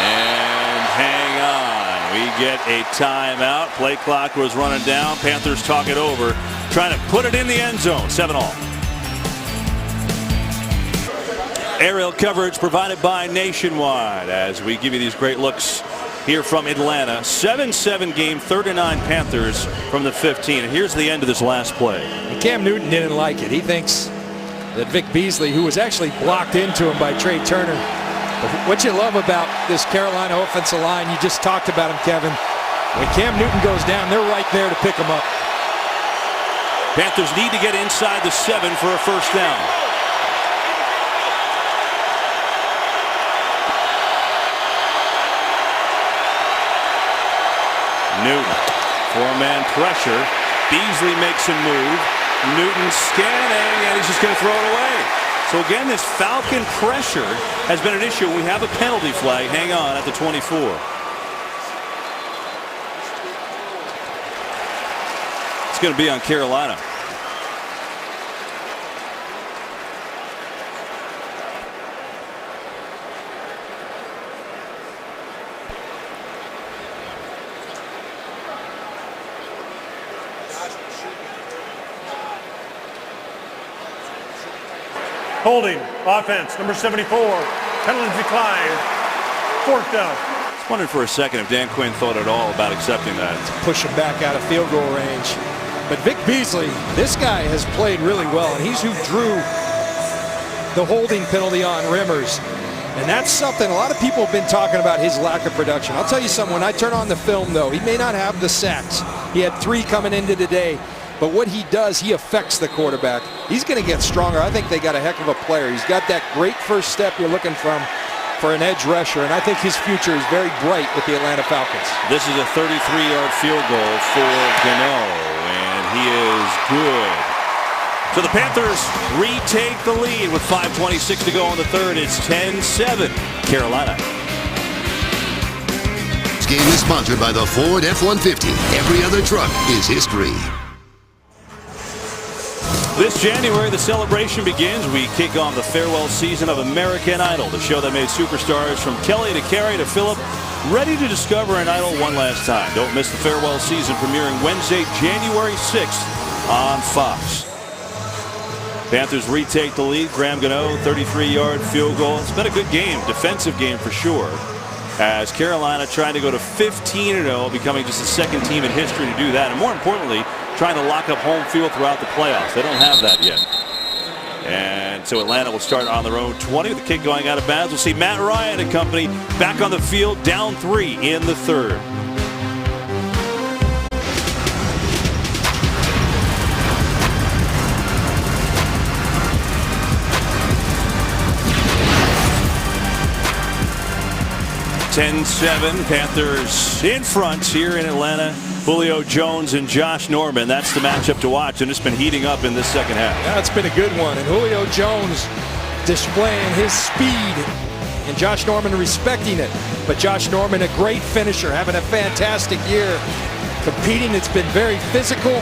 And hang on. We get a timeout. Play clock was running down. Panthers talk it over, trying to put it in the end zone. 7-all. Aerial coverage provided by Nationwide as we give you these great looks here from Atlanta. 7-7 game, 39 Panthers from the 15. And here's the end of this last play. And Cam Newton didn't like it. He thinks that Vic Beasley, who was actually blocked into him by Trey Turner. But what you love about this Carolina offensive line, you just talked about him, Kevin. When Cam Newton goes down, they're right there to pick him up. Panthers need to get inside the 7 for a first down. Newton, 4-man pressure. Beasley makes a move. Newton scanning, and he's just going to throw it away. So again, this Falcon pressure has been an issue. We have a penalty flag. Hang on at the 24. going to be on Carolina. Holding, offense, number 74. Penalty declined. Fourth down. I was wondering for a second if Dan Quinn thought at all about accepting that. Push him back out of field goal range. But Vic Beasley, this guy has played really well, and he's who drew the holding penalty on Rimmers. And that's something a lot of people have been talking about, his lack of production. I'll tell you something, when I turn on the film, though, he may not have the sacks. He had 3 coming into today. But what he does, he affects the quarterback. He's going to get stronger. I think they got a heck of a player. He's got that great first step you're looking for an edge rusher, and I think his future is very bright with the Atlanta Falcons. This is a 33-yard field goal for Gano, and he is good. So the Panthers retake the lead with 5:26 to go in the third. It's 10-7, Carolina. This game is sponsored by the Ford F-150. Every other truck is history. This January, the celebration begins. We kick off the farewell season of American Idol, the show that made superstars from Kelly to Carrie to Phillip ready to discover an idol one last time. Don't miss the farewell season premiering Wednesday, January 6th on Fox. Panthers retake the lead. Graham Gano, 33-yard field goal. It's been a good game, defensive game for sure, as Carolina trying to go to 15-0, becoming just the second team in history to do that, and more importantly, trying to lock up home field throughout the playoffs. They don't have that yet. And so Atlanta will start on their own 20 with the kick going out of bounds. We'll see Matt Ryan and company back on the field, down 3 in the third. (10-7) Panthers in front here in Atlanta. Julio Jones and Josh Norman. That's the matchup to watch, and it's been heating up in this second half. Yeah, it's been a good one, and Julio Jones displaying his speed, and Josh Norman respecting it. But Josh Norman, a great finisher, having a fantastic year. Competing, it's been very physical.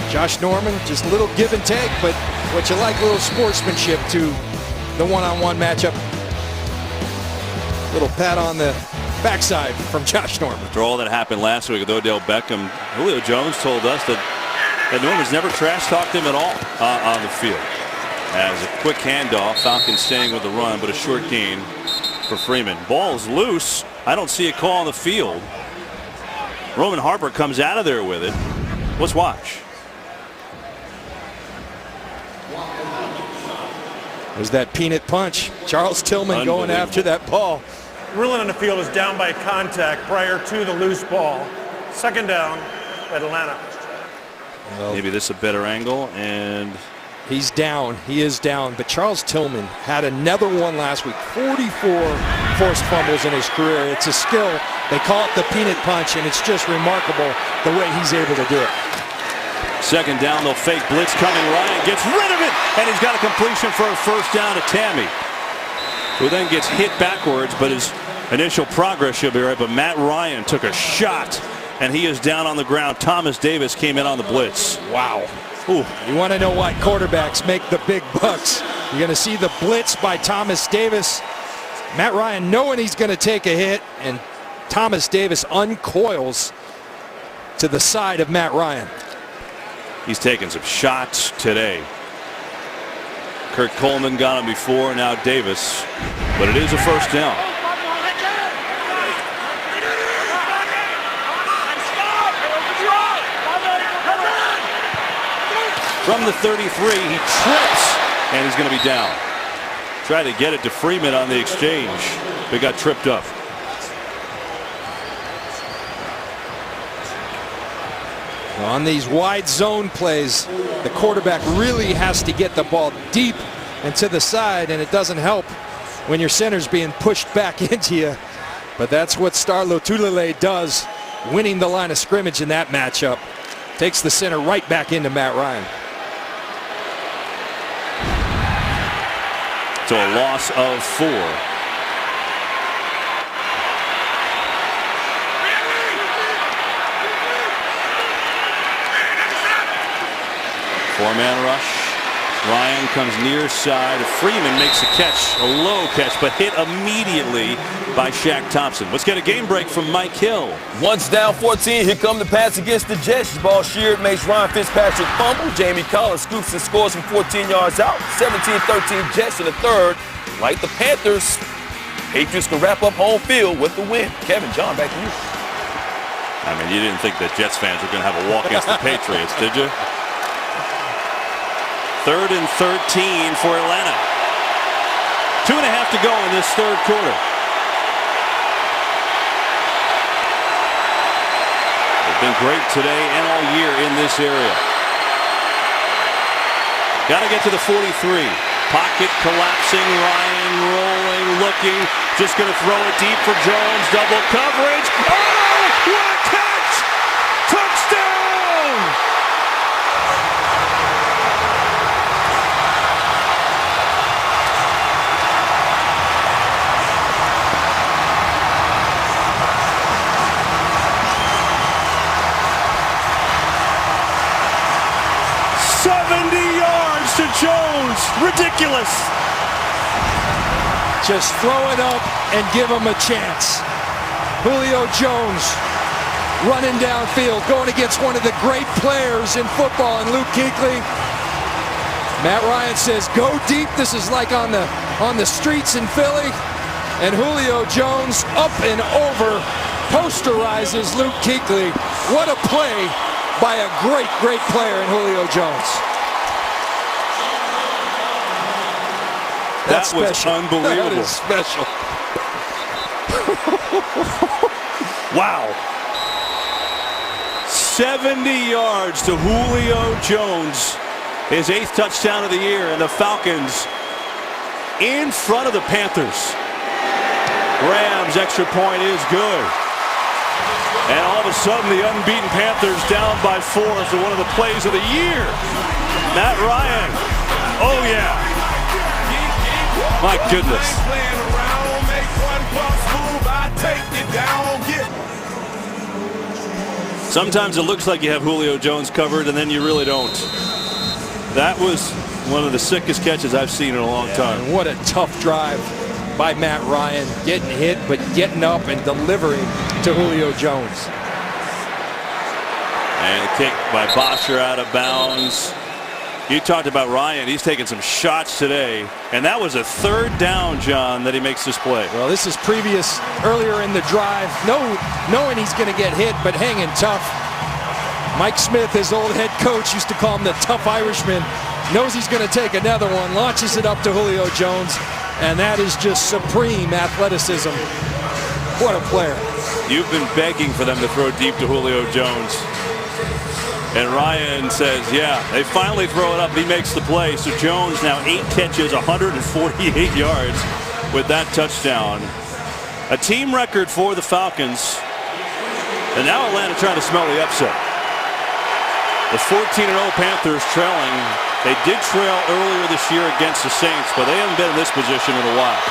Josh Norman, just a little give and take, but what you like, a little sportsmanship to the one-on-one matchup. Little pat on the backside from Josh Norman. After all that happened last week with Odell Beckham, Julio Jones told us that Norman's never trash-talked him at all on the field. As a quick handoff, Falcons staying with the run, but a short gain for Freeman. Ball's loose. I don't see a call on the field. Roman Harper comes out of there with it. Let's watch. There's that peanut punch. Charles Tillman going after that ball. Ruling on the field is down by contact prior to the loose ball. Second down at Atlanta. Well, maybe this is a better angle, and he's down. He is down. But Charles Tillman had another one last week. 44 forced fumbles in his career. It's a skill. They call it the peanut punch, and it's just remarkable the way he's able to do it. Second down, they'll fake blitz coming. Ryan gets rid of it, and he's got a completion for a first down to Tammy, who then gets hit backwards, but his initial progress should be right. But Matt Ryan took a shot, and he is down on the ground. Thomas Davis came in on the blitz. Wow. Ooh. You want to know why quarterbacks make the big bucks. You're going to see the blitz by Thomas Davis. Matt Ryan knowing he's going to take a hit, and Thomas Davis uncoils to the side of Matt Ryan. He's taken some shots today. Kurt Coleman got him before, now Davis. But it is a first down. From the 33, he trips, and he's going to be down. Tried to get it to Freeman on the exchange, but got tripped up. On these wide zone plays, the quarterback really has to get the ball deep and to the side, and it doesn't help when your center's being pushed back into you. But that's what Star Lotulelei does, winning the line of scrimmage in that matchup. Takes the center right back into Matt Ryan. So a loss of 4. Four-man rush. Ryan comes near side. Freeman makes a catch, a low catch, but hit immediately by Shaq Thompson. Let's get a game break from Mike Hill. Once down 14, here come the pass against the Jets. The ball sheared, makes Ryan Fitzpatrick fumble. Jamie Collins scoops and scores from 14 yards out. 17-13 Jets in the third. Like the Panthers, Patriots can wrap up home field with the win. Kevin, John, back to you. I mean, you didn't think that Jets fans were going to have a walk against the Patriots, did you? 3rd and 13 for Atlanta. 2.5 to go in this third quarter. They've been great today and all year in this area. Got to get to the 43. Pocket collapsing. Ryan rolling, looking. Just going to throw it deep for Jones. Double coverage. Oh, what a catch! Touchdown! To Jones. Ridiculous. Just throw it up and give him a chance. Julio Jones running downfield, going against one of the great players in football, and Luke Kuechly. Matt Ryan says, go deep. This is like on the streets in Philly. And Julio Jones up and over posterizes Luke Kuechly. What a play by a great, great player in Julio Jones. That was unbelievable. That is special. Wow. 70 yards to Julio Jones. His 8th touchdown of the year, and the Falcons in front of the Panthers. Rams extra point is good. And all of a sudden, the unbeaten Panthers down by 4 to one of the plays of the year. Matt Ryan. Oh, yeah. My goodness. Sometimes it looks like you have Julio Jones covered, and then you really don't. That was one of the sickest catches I've seen in a long time. And what a tough drive by Matt Ryan. Getting hit, but getting up and delivering to Julio Jones. And a kick by Bosher out of bounds. You talked about Ryan. He's taking some shots today. And that was a 3rd down, John, that he makes this play. Well, this is previous earlier in the drive. Knowing he's going to get hit, but hanging tough. Mike Smith, his old head coach, used to call him the tough Irishman. Knows he's going to take another one. Launches it up to Julio Jones. And that is just supreme athleticism. What a player. You've been begging for them to throw deep to Julio Jones. And Ryan says, yeah, they finally throw it up. He makes the play. So Jones now 8 catches, 148 yards with that touchdown. A team record for the Falcons. And now Atlanta trying to smell the upset. The 14-0 Panthers trailing. They did trail earlier this year against the Saints, but they haven't been in this position in a while.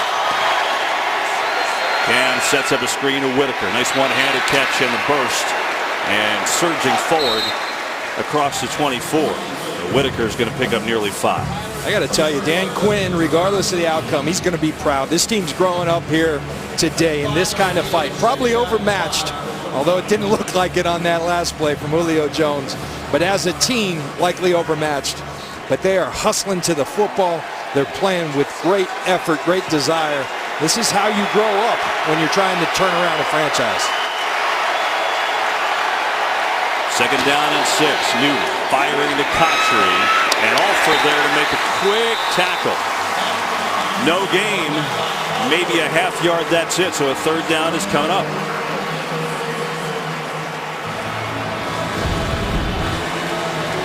Cam sets up a screen to Whitaker. Nice one-handed catch in the burst. And surging forward across the 24. Whitaker's going to pick up nearly 5. I got to tell you, Dan Quinn, regardless of the outcome, he's going to be proud. This team's growing up here today in this kind of fight. Probably overmatched, although it didn't look like it on that last play from Julio Jones. But as a team, likely overmatched. But they are hustling to the football. They're playing with great effort, great desire. This is how you grow up when you're trying to turn around a franchise. 2nd down and 6. Newton firing to Cotchery, and Alford there to make a quick tackle. No gain, maybe a half yard, that's it. So a 3rd down is coming up.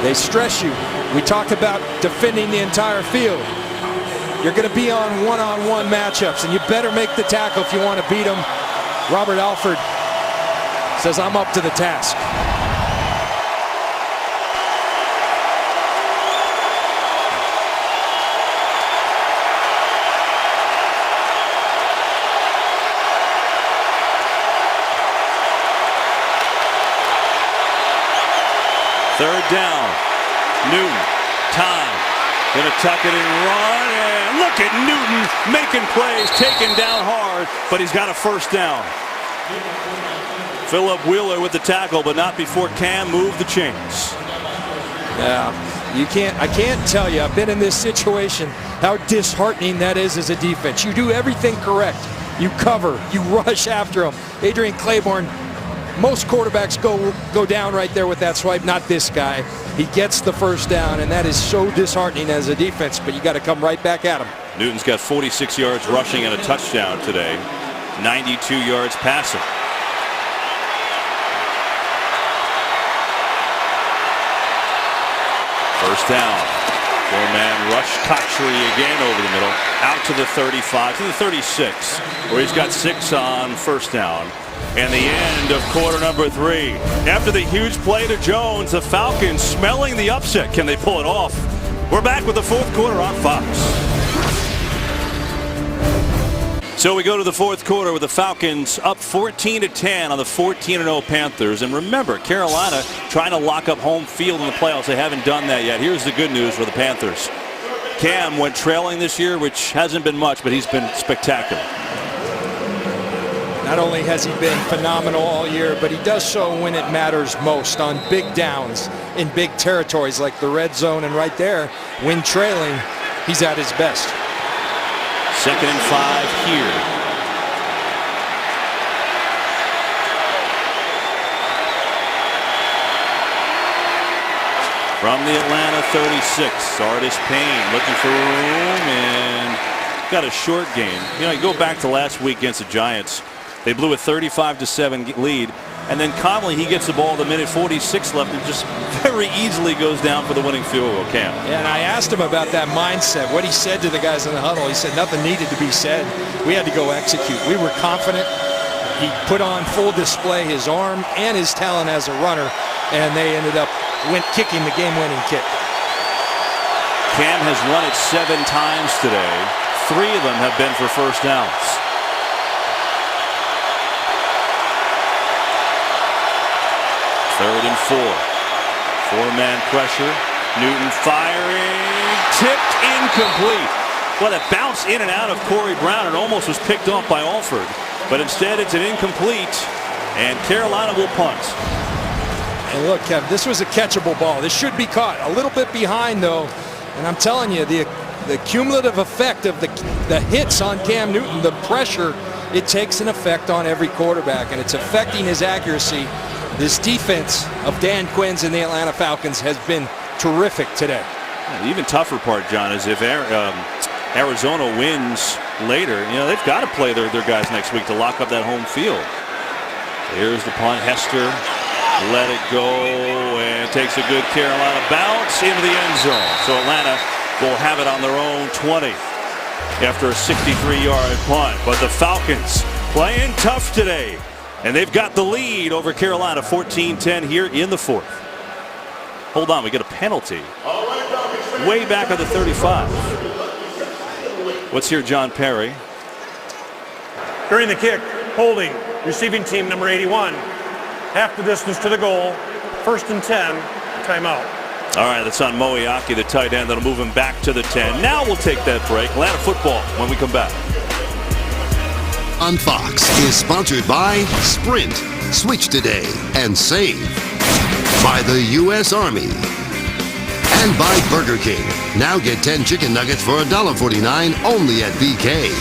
They stress you. We talk about defending the entire field. You're going to be on one-on-one matchups, and you better make the tackle if you want to beat them. Robert Alford says, I'm up to the task. Third down. Newton time. Gonna tuck it and run, and look at Newton making plays, taken down hard, but he's got a first down. Philip Wheeler with the tackle, but not before Cam moved the chains. Yeah, I can't tell you, I've been in this situation, how disheartening that is as a defense. You do everything correct. You cover, you rush after him. Adrian Claiborne, most quarterbacks go down right there with that swipe, not this guy. He gets the first down, and that is so disheartening as a defense, but you got to come right back at him. Newton's got 46 yards rushing and a touchdown today. 92 yards passing. First down. Four-man rush. Cotchery again over the middle. Out to the 35, to the 36, where he's got 6 on first down. And the end of quarter number 3. After the huge play to Jones, the Falcons smelling the upset. Can they pull it off? We're back with the fourth quarter on Fox. So we go to the fourth quarter with the Falcons up 14-10 on the 14-0 Panthers. And remember, Carolina trying to lock up home field in the playoffs. They haven't done that yet. Here's the good news for the Panthers. Cam went trailing this year, which hasn't been much, but he's been spectacular. Not only has he been phenomenal all year, but he does so when it matters most, on big downs in big territories like the red zone, and right there, when trailing, he's at his best. 2nd and 5 here. From the Atlanta 36, Artis Payne looking for room and got a short gain. You know, you go back to last week against the Giants. They blew a 35-7 lead. And then Conley, he gets the ball with 1:46 left and just very easily goes down for the winning field goal. Cam. Yeah, and I asked him about that mindset, what he said to the guys in the huddle. He said nothing needed to be said. We had to go execute. We were confident. He put on full display his arm and his talent as a runner, and they ended up kicking the game-winning kick. Cam has run it 7 times today. 3 of them have been for first downs. Third and 4. 4-man pressure. Newton firing. Tipped incomplete. Well, it bounced in and out of Corey Brown. It almost was picked off by Alford. But instead, it's an incomplete. And Carolina will punt. And look, Kev, this was a catchable ball. This should be caught. A little bit behind, though. And I'm telling you, the cumulative effect of the hits on Cam Newton, the pressure, it takes an effect on every quarterback. And it's affecting his accuracy. This defense of Dan Quinn's and the Atlanta Falcons has been terrific today. The even tougher part, John, is if Arizona wins later, you know, they've got to play their guys next week to lock up that home field. Here's the punt. Hester let it go and takes a good Carolina bounce into the end zone. So Atlanta will have it on their own 20 after a 63-yard punt. But the Falcons playing tough today. And they've got the lead over Carolina, 14-10 here in the fourth. Hold on, we get a penalty. Way back at the 35. What's here, John Perry? During the kick, holding, receiving team number 81. Half the distance to the goal. 1st and 10, timeout. All right, that's on Moeaki, the tight end. That'll move him back to the 10. Now we'll take that break. Atlanta football when we come back. On Fox is sponsored by Sprint, Switch Today, and Save. By the U.S. Army. And by Burger King. Now get 10 chicken nuggets for $1.49 only at BK.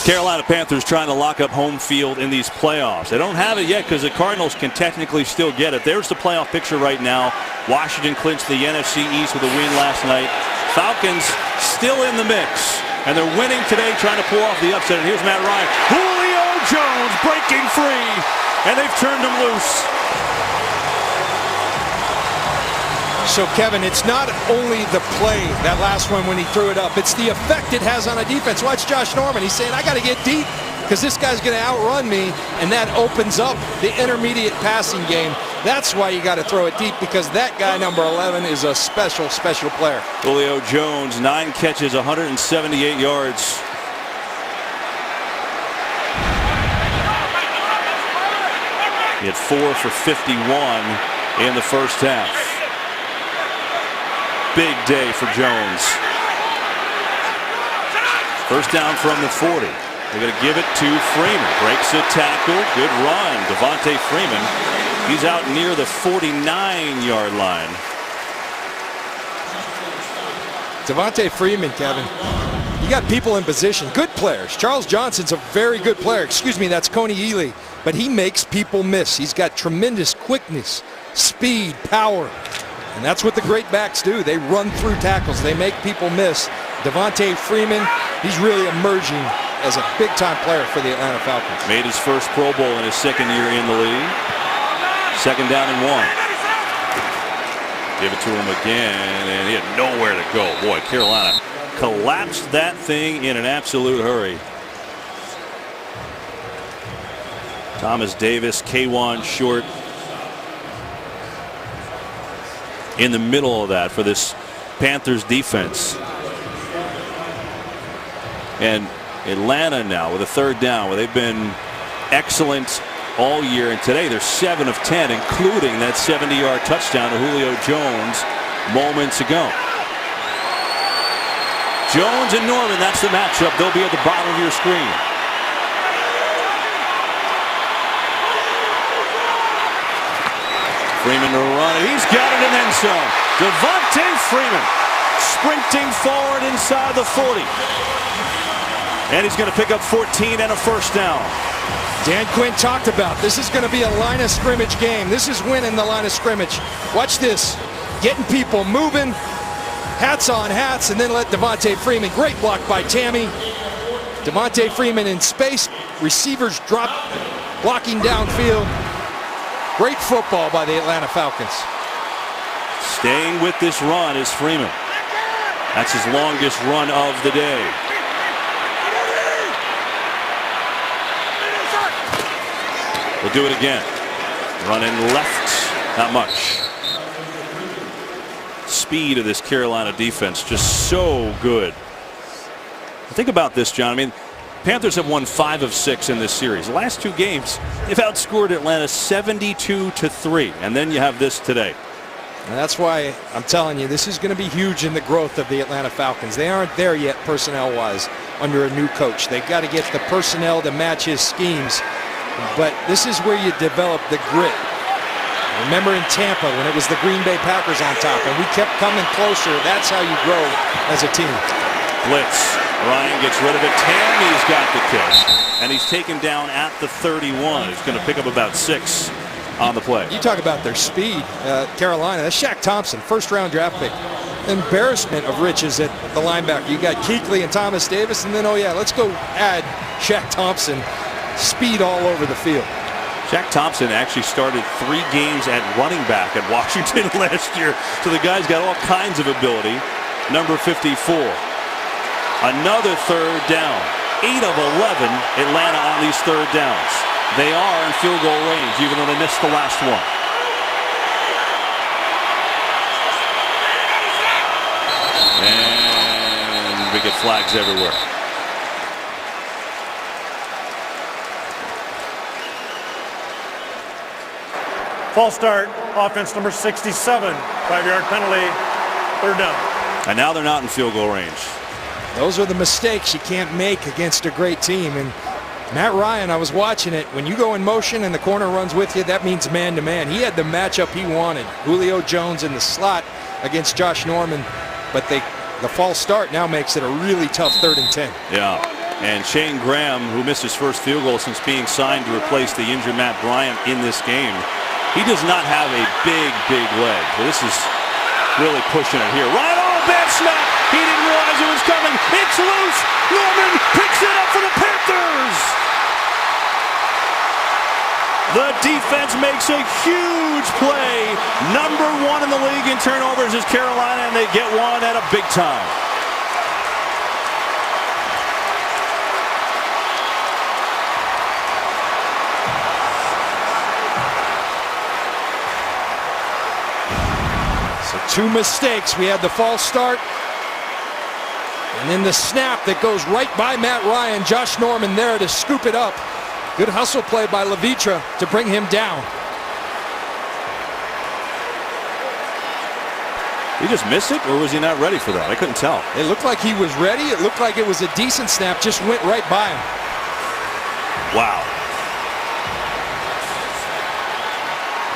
Carolina Panthers trying to lock up home field in these playoffs. They don't have it yet because the Cardinals can technically still get it. There's the playoff picture right now. Washington clinched the NFC East with a win last night. Falcons still in the mix. And they're winning today, trying to pull off the upset. And here's Matt Ryan. Julio Jones breaking free. And they've turned him loose. So, Kevin, it's not only the play, that last one when he threw it up, it's the effect it has on a defense. Watch Josh Norman. He's saying, I got to get deep because this guy's going to outrun me, and that opens up the intermediate passing game. That's why you got to throw it deep, because that guy, number 11, is a special, special player. Julio Jones, 9 catches, 178 yards. He had 4 for 51 in the first half. big day for Jones. First down from the 40. They're going to give it to Freeman. Breaks a tackle. Good run. Devontae Freeman. He's out near the 49-yard line. Devontae Freeman, Kevin. You got people in position. Good players. Charles Johnson's a very good player. Excuse me, that's Coney Ely. But he makes people miss. He's got tremendous quickness, speed, power. And that's what the great backs do. They run through tackles. They make people miss. Devontae Freeman, he's really emerging as a big-time player for the Atlanta Falcons. Made his first Pro Bowl in his second year in the league. Second down and 1. Give it to him again, and he had nowhere to go. Boy, Carolina collapsed that thing in an absolute hurry. Thomas Davis, K'Wan Short in the middle of that for this Panthers defense. And Atlanta now with a third down where they've been excellent all year, and today they're 7 of 10, including that 70-yard touchdown to Julio Jones moments ago. Jones and Norman, that's the matchup. They'll be at the bottom of your screen. Freeman to run it. He's got it in end zone. Devontae Freeman sprinting forward inside the 40. And he's going to pick up 14 and a first down. Dan Quinn talked about this is going to be a line of scrimmage game. This is winning the line of scrimmage. Watch this. Getting people moving. Hats on hats, and then let Devontae Freeman. Great block by Tammy. Devontae Freeman in space. Receivers drop, blocking downfield. Great football by the Atlanta Falcons. Staying with this run is Freeman. That's his longest run of the day. We'll do it again. Running left, not much. Speed of this Carolina defense just so good. Think about this, John. I mean, Panthers have won 5 of 6 in this series. The last 2 games, they've outscored Atlanta 72-3, and then you have this today. And that's why I'm telling you, this is going to be huge in the growth of the Atlanta Falcons. They aren't there yet personnel-wise under a new coach. They've got to get the personnel to match his schemes. But this is where you develop the grit. Remember in Tampa when it was the Green Bay Packers on top and we kept coming closer. That's how you grow as a team. Blitz. Ryan gets rid of it. Tammy's got the kick. And he's taken down at the 31. He's going to pick up about 6 on the play. You talk about their speed. Carolina, that's Shaq Thompson, first-round draft pick. Embarrassment of riches at the linebacker. You got Kuechly and Thomas Davis, and then, oh yeah, let's go add Shaq Thompson. Speed all over the field. Shaq Thompson actually started 3 games at running back at Washington last year. So the guy's got all kinds of ability. Number 54. Another third down. 8 of 11 Atlanta on these third downs. They are in field goal range, even though they missed the last one. And we get flags everywhere. False start, offense number 67, 5-yard penalty, third down. And now they're not in field goal range. Those are the mistakes you can't make against a great team. And Matt Ryan, I was watching it. When you go in motion and the corner runs with you, that means man-to-man. He had the matchup he wanted. Julio Jones in the slot against Josh Norman. But the false start now makes it a really tough 3rd and 10. Yeah. And Shane Graham, who missed his first field goal since being signed to replace the injured Matt Bryant in this game, he does not have a big leg. But this is really pushing it here. Right on, bad snap. He didn't realize it was coming. It's loose. Norman picks it up for the Panthers. The defense makes a huge play. Number 1 in the league in turnovers is Carolina, and they get one at a big time. So 2 mistakes. We had the false start. And then the snap that goes right by Matt Ryan. Josh Norman there to scoop it up. Good hustle play by Levitra to bring him down. He just missed it, or was he not ready for that? I couldn't tell. It looked like he was ready. It looked like it was a decent snap. Just went right by him. Wow.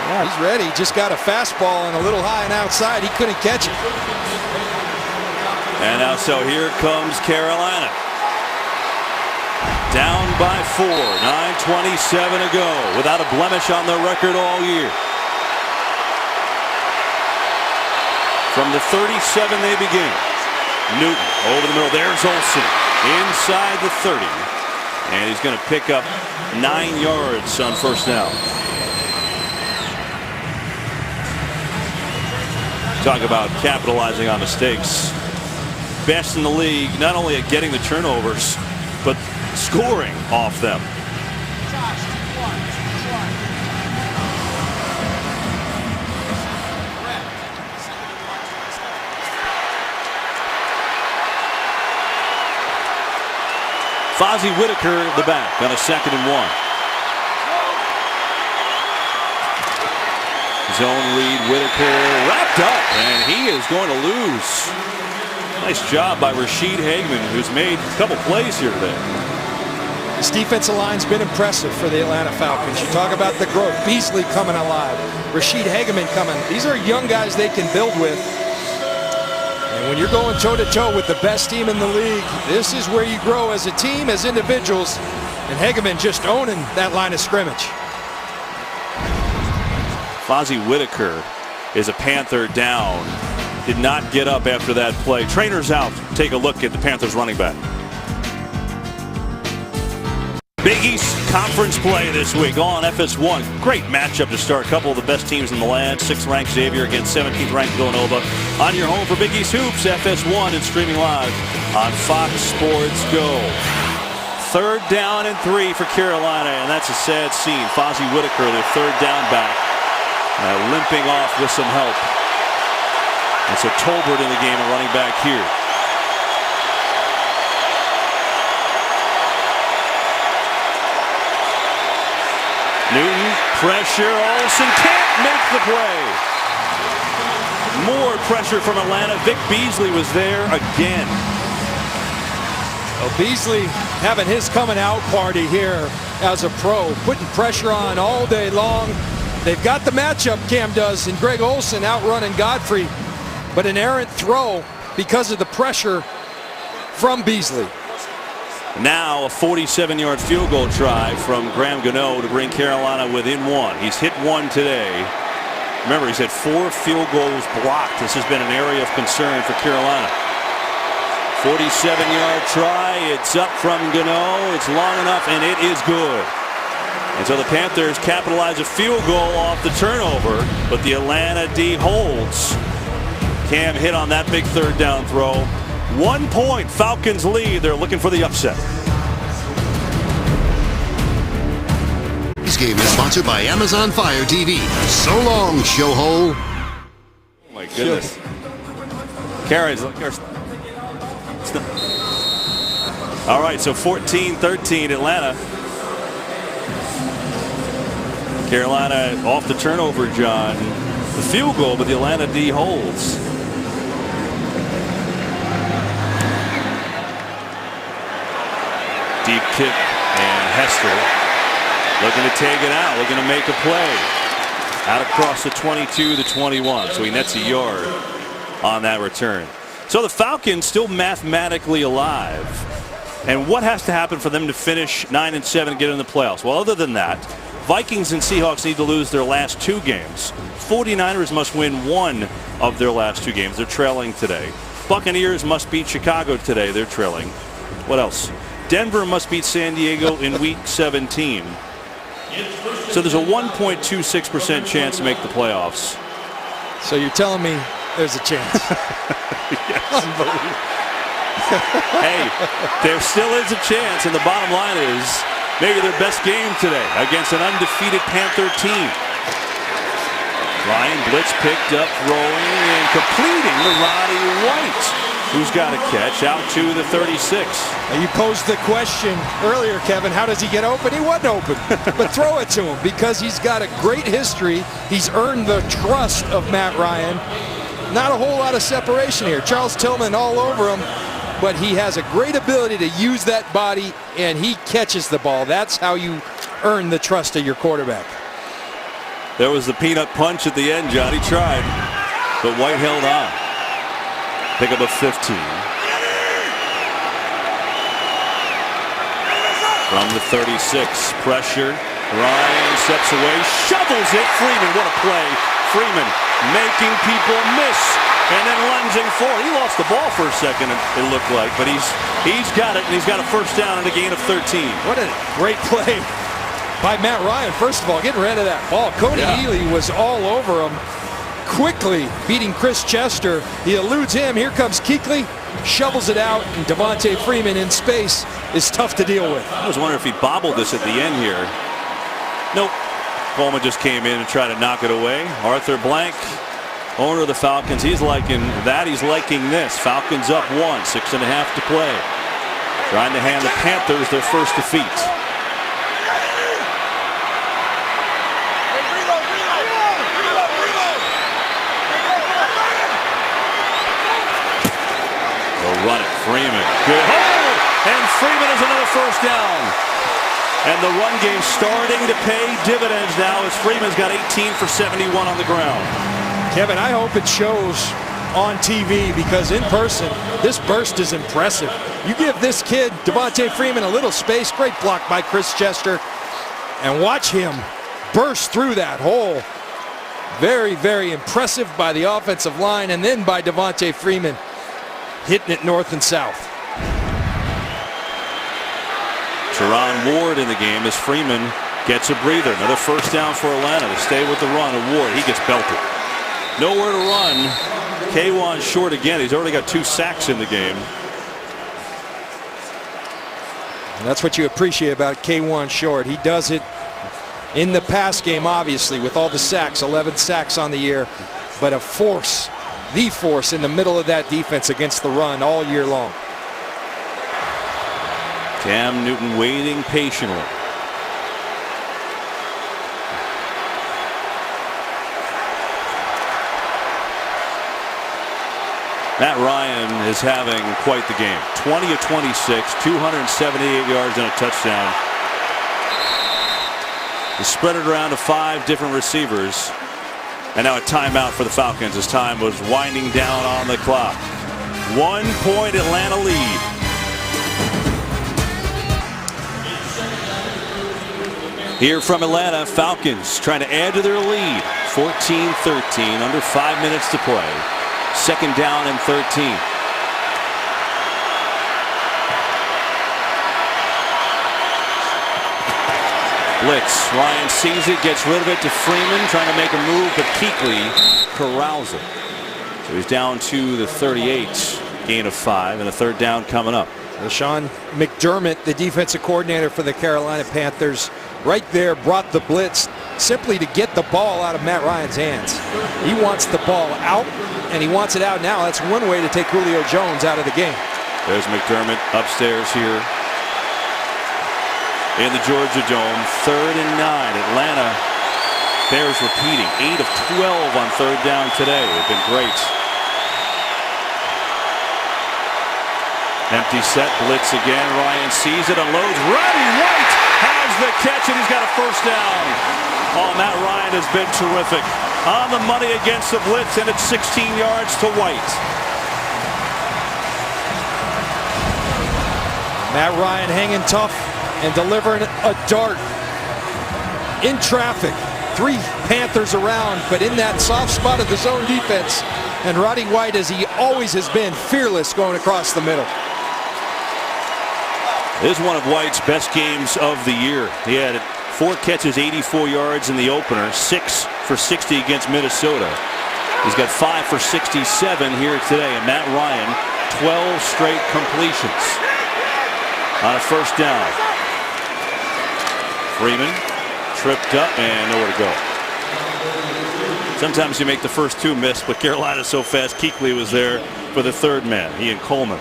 Yeah, he's ready. Just got a fastball and a little high and outside. He couldn't catch it. And now, so here comes Carolina. Down by 4. 9:27 to go. Without a blemish on their record all year. From the 37 they begin. Newton over the middle. There's Olsen inside the 30. And he's going to pick up 9 yards on first down. Talk about capitalizing on mistakes. Best in the league, not only at getting the turnovers, but scoring off them. Fozzie Whitaker, the back, on a 2nd and 1. Zone read, Whitaker wrapped up, and he is going to lose. Nice job by Rashid Hageman, who's made a couple plays here today. This defensive line's been impressive for the Atlanta Falcons. You talk about the growth. Beasley coming alive. Rashid Hageman coming. These are young guys they can build with. And when you're going toe-to-toe with the best team in the league, this is where you grow as a team, as individuals. And Hageman just owning that line of scrimmage. Fozzie Whitaker is a Panther down. Did not get up after that play. Trainer's out. Take a look at the Panthers running back. Big East Conference play this week on FS1. Great matchup to start. A couple of the best teams in the land. 6th ranked Xavier against 17th ranked Villanova. On your home for Big East Hoops, FS1, and streaming live on Fox Sports Go. 3rd down and 3 for Carolina, and that's a sad scene. Fozzie Whitaker, their 3rd down back, limping off with some help. And so Tolbert in the game, a running back here. Newton, pressure, Olsen can't make the play. More pressure from Atlanta. Vic Beasley was there again. Well, Beasley having his coming out party here as a pro, putting pressure on all day long. They've got the matchup, Cam does, and Greg Olsen outrunning Godfrey, but an errant throw because of the pressure from Beasley. Now a 47-yard field goal try from Graham Gano to bring Carolina within 1. He's hit 1 today. Remember, he's had 4 field goals blocked. This has been an area of concern for Carolina. 47-yard try. It's up from Gano. It's long enough, and it is good. And so the Panthers capitalize a field goal off the turnover, but the Atlanta D holds. Cam hit on that big 3rd down throw. 1 point, Falcons lead. They're looking for the upset. This game is sponsored by Amazon Fire TV. So long, Showhole. Oh my goodness. Carries. All right, so 14-13 Atlanta. Carolina off the turnover, John. The field goal, but the Atlanta D holds. Deep kick, and Hester looking to take it out, looking to make a play. Out across the 22, the 21. So he nets a yard on that return. So the Falcons still mathematically alive. And what has to happen for them to finish 9-7 and get in the playoffs? Well, other than that, Vikings and Seahawks need to lose their last 2 games. 49ers must win 1 of their last 2 games. They're trailing today. Buccaneers must beat Chicago today. They're trailing. What else? Denver must beat San Diego in week 17. So there's a 1.26% chance to make the playoffs. So you're telling me there's a chance? Unbelievable. Hey, there still is a chance, and the bottom line is maybe their best game today against an undefeated Panther team. Ryan Blitz picked up, throwing and completing to Roddy White, who's got a catch out to the 36. Now you posed the question earlier, Kevin, how does he get open? He wasn't open, but throw it to him because he's got a great history. He's earned the trust of Matt Ryan. not a whole lot of separation here. Charles Tillman all over him, but he has a great ability to use that body, and he catches the ball. That's how you earn the trust of your quarterback. There was the peanut punch at the end, John. He tried, but White held on. Pick up a 15. From the 36, pressure. Ryan steps away, shovels it. Freeman, what a play. Freeman making people miss and then lunging forward. He lost the ball for a second, it looked like, but he's got it, and he's got a first down and a gain of 13. What a great play by Matt Ryan. First of all, getting rid of that ball. Cody Ely was all over him, quickly beating Chris Chester. He eludes him. Here comes Kuechly, shovels it out, and Devontae Freeman in space is tough to deal with. I was wondering if he bobbled this at the end here. Nope. Coleman just came in and tried to knock it away. Arthur Blank, owner of the Falcons, he's liking that. He's liking this. Falcons up 1, 6.5 to play. Trying to hand the Panthers their first defeat. They'll run it. Freeman. Good hold. And Freeman is another first down. And the run game starting to pay dividends now as Freeman's got 18 for 71 on the ground. Kevin, I hope it shows on TV, because in person, this burst is impressive. You give this kid, Devontae Freeman, a little space. Great block by Chris Chester. And watch him burst through that hole. Very, very impressive by the offensive line, and then by Devontae Freeman, hitting it north and south. Teron Ward in the game as Freeman gets a breather. Another first down for Atlanta to stay with the run. Ward, he gets belted. Nowhere to run. K'Wan Short again. He's already got 2 sacks in the game. And that's what you appreciate about K'Wan Short. He does it in the pass game, obviously, with all the sacks, 11 sacks on the year, but a force, the force in the middle of that defense against the run all year long. Cam Newton waiting patiently. Matt Ryan is having quite the game. 20 of 26, 278 yards and a touchdown. He spread it around to 5 different receivers. And now a timeout for the Falcons as time was winding down on the clock. 1 point Atlanta lead. Here from Atlanta, Falcons trying to add to their lead. 14-13, under 5 minutes to play. Second down and 13. Blitz. Ryan sees it, gets rid of it to Freeman, trying to make a move, but Kuechly corrals it. So he's down to the 38, gain of 5, and a third down coming up. Sean McDermott, the defensive coordinator for the Carolina Panthers, right there brought the blitz simply to get the ball out of Matt Ryan's hands. He wants the ball out, and he wants it out now. That's one way to take Julio Jones out of the game. There's McDermott upstairs here in the Georgia Dome. 3rd and 9. Atlanta Bears repeating 8 of 12 on third down today. They've been great. Empty set, blitz again. Ryan sees it, unloads. Roddy White has the catch, and he's got a first down. Oh, Matt Ryan has been terrific. On the money against the blitz, and it's 16 yards to White. Matt Ryan hanging tough and delivering a dart in traffic. 3 Panthers around, but in that soft spot of the zone defense. And Roddy White, as he always has been, fearless going across the middle. This is one of White's best games of the year. He had 4 catches, 84 yards in the opener, 6 for 60 against Minnesota. He's got 5 for 67 here today. And Matt Ryan, 12 straight completions on a first down. Freeman tripped up and nowhere to go. Sometimes you make the first 2 miss, but Carolina's so fast. Kuechly was there for the third man, he and Coleman.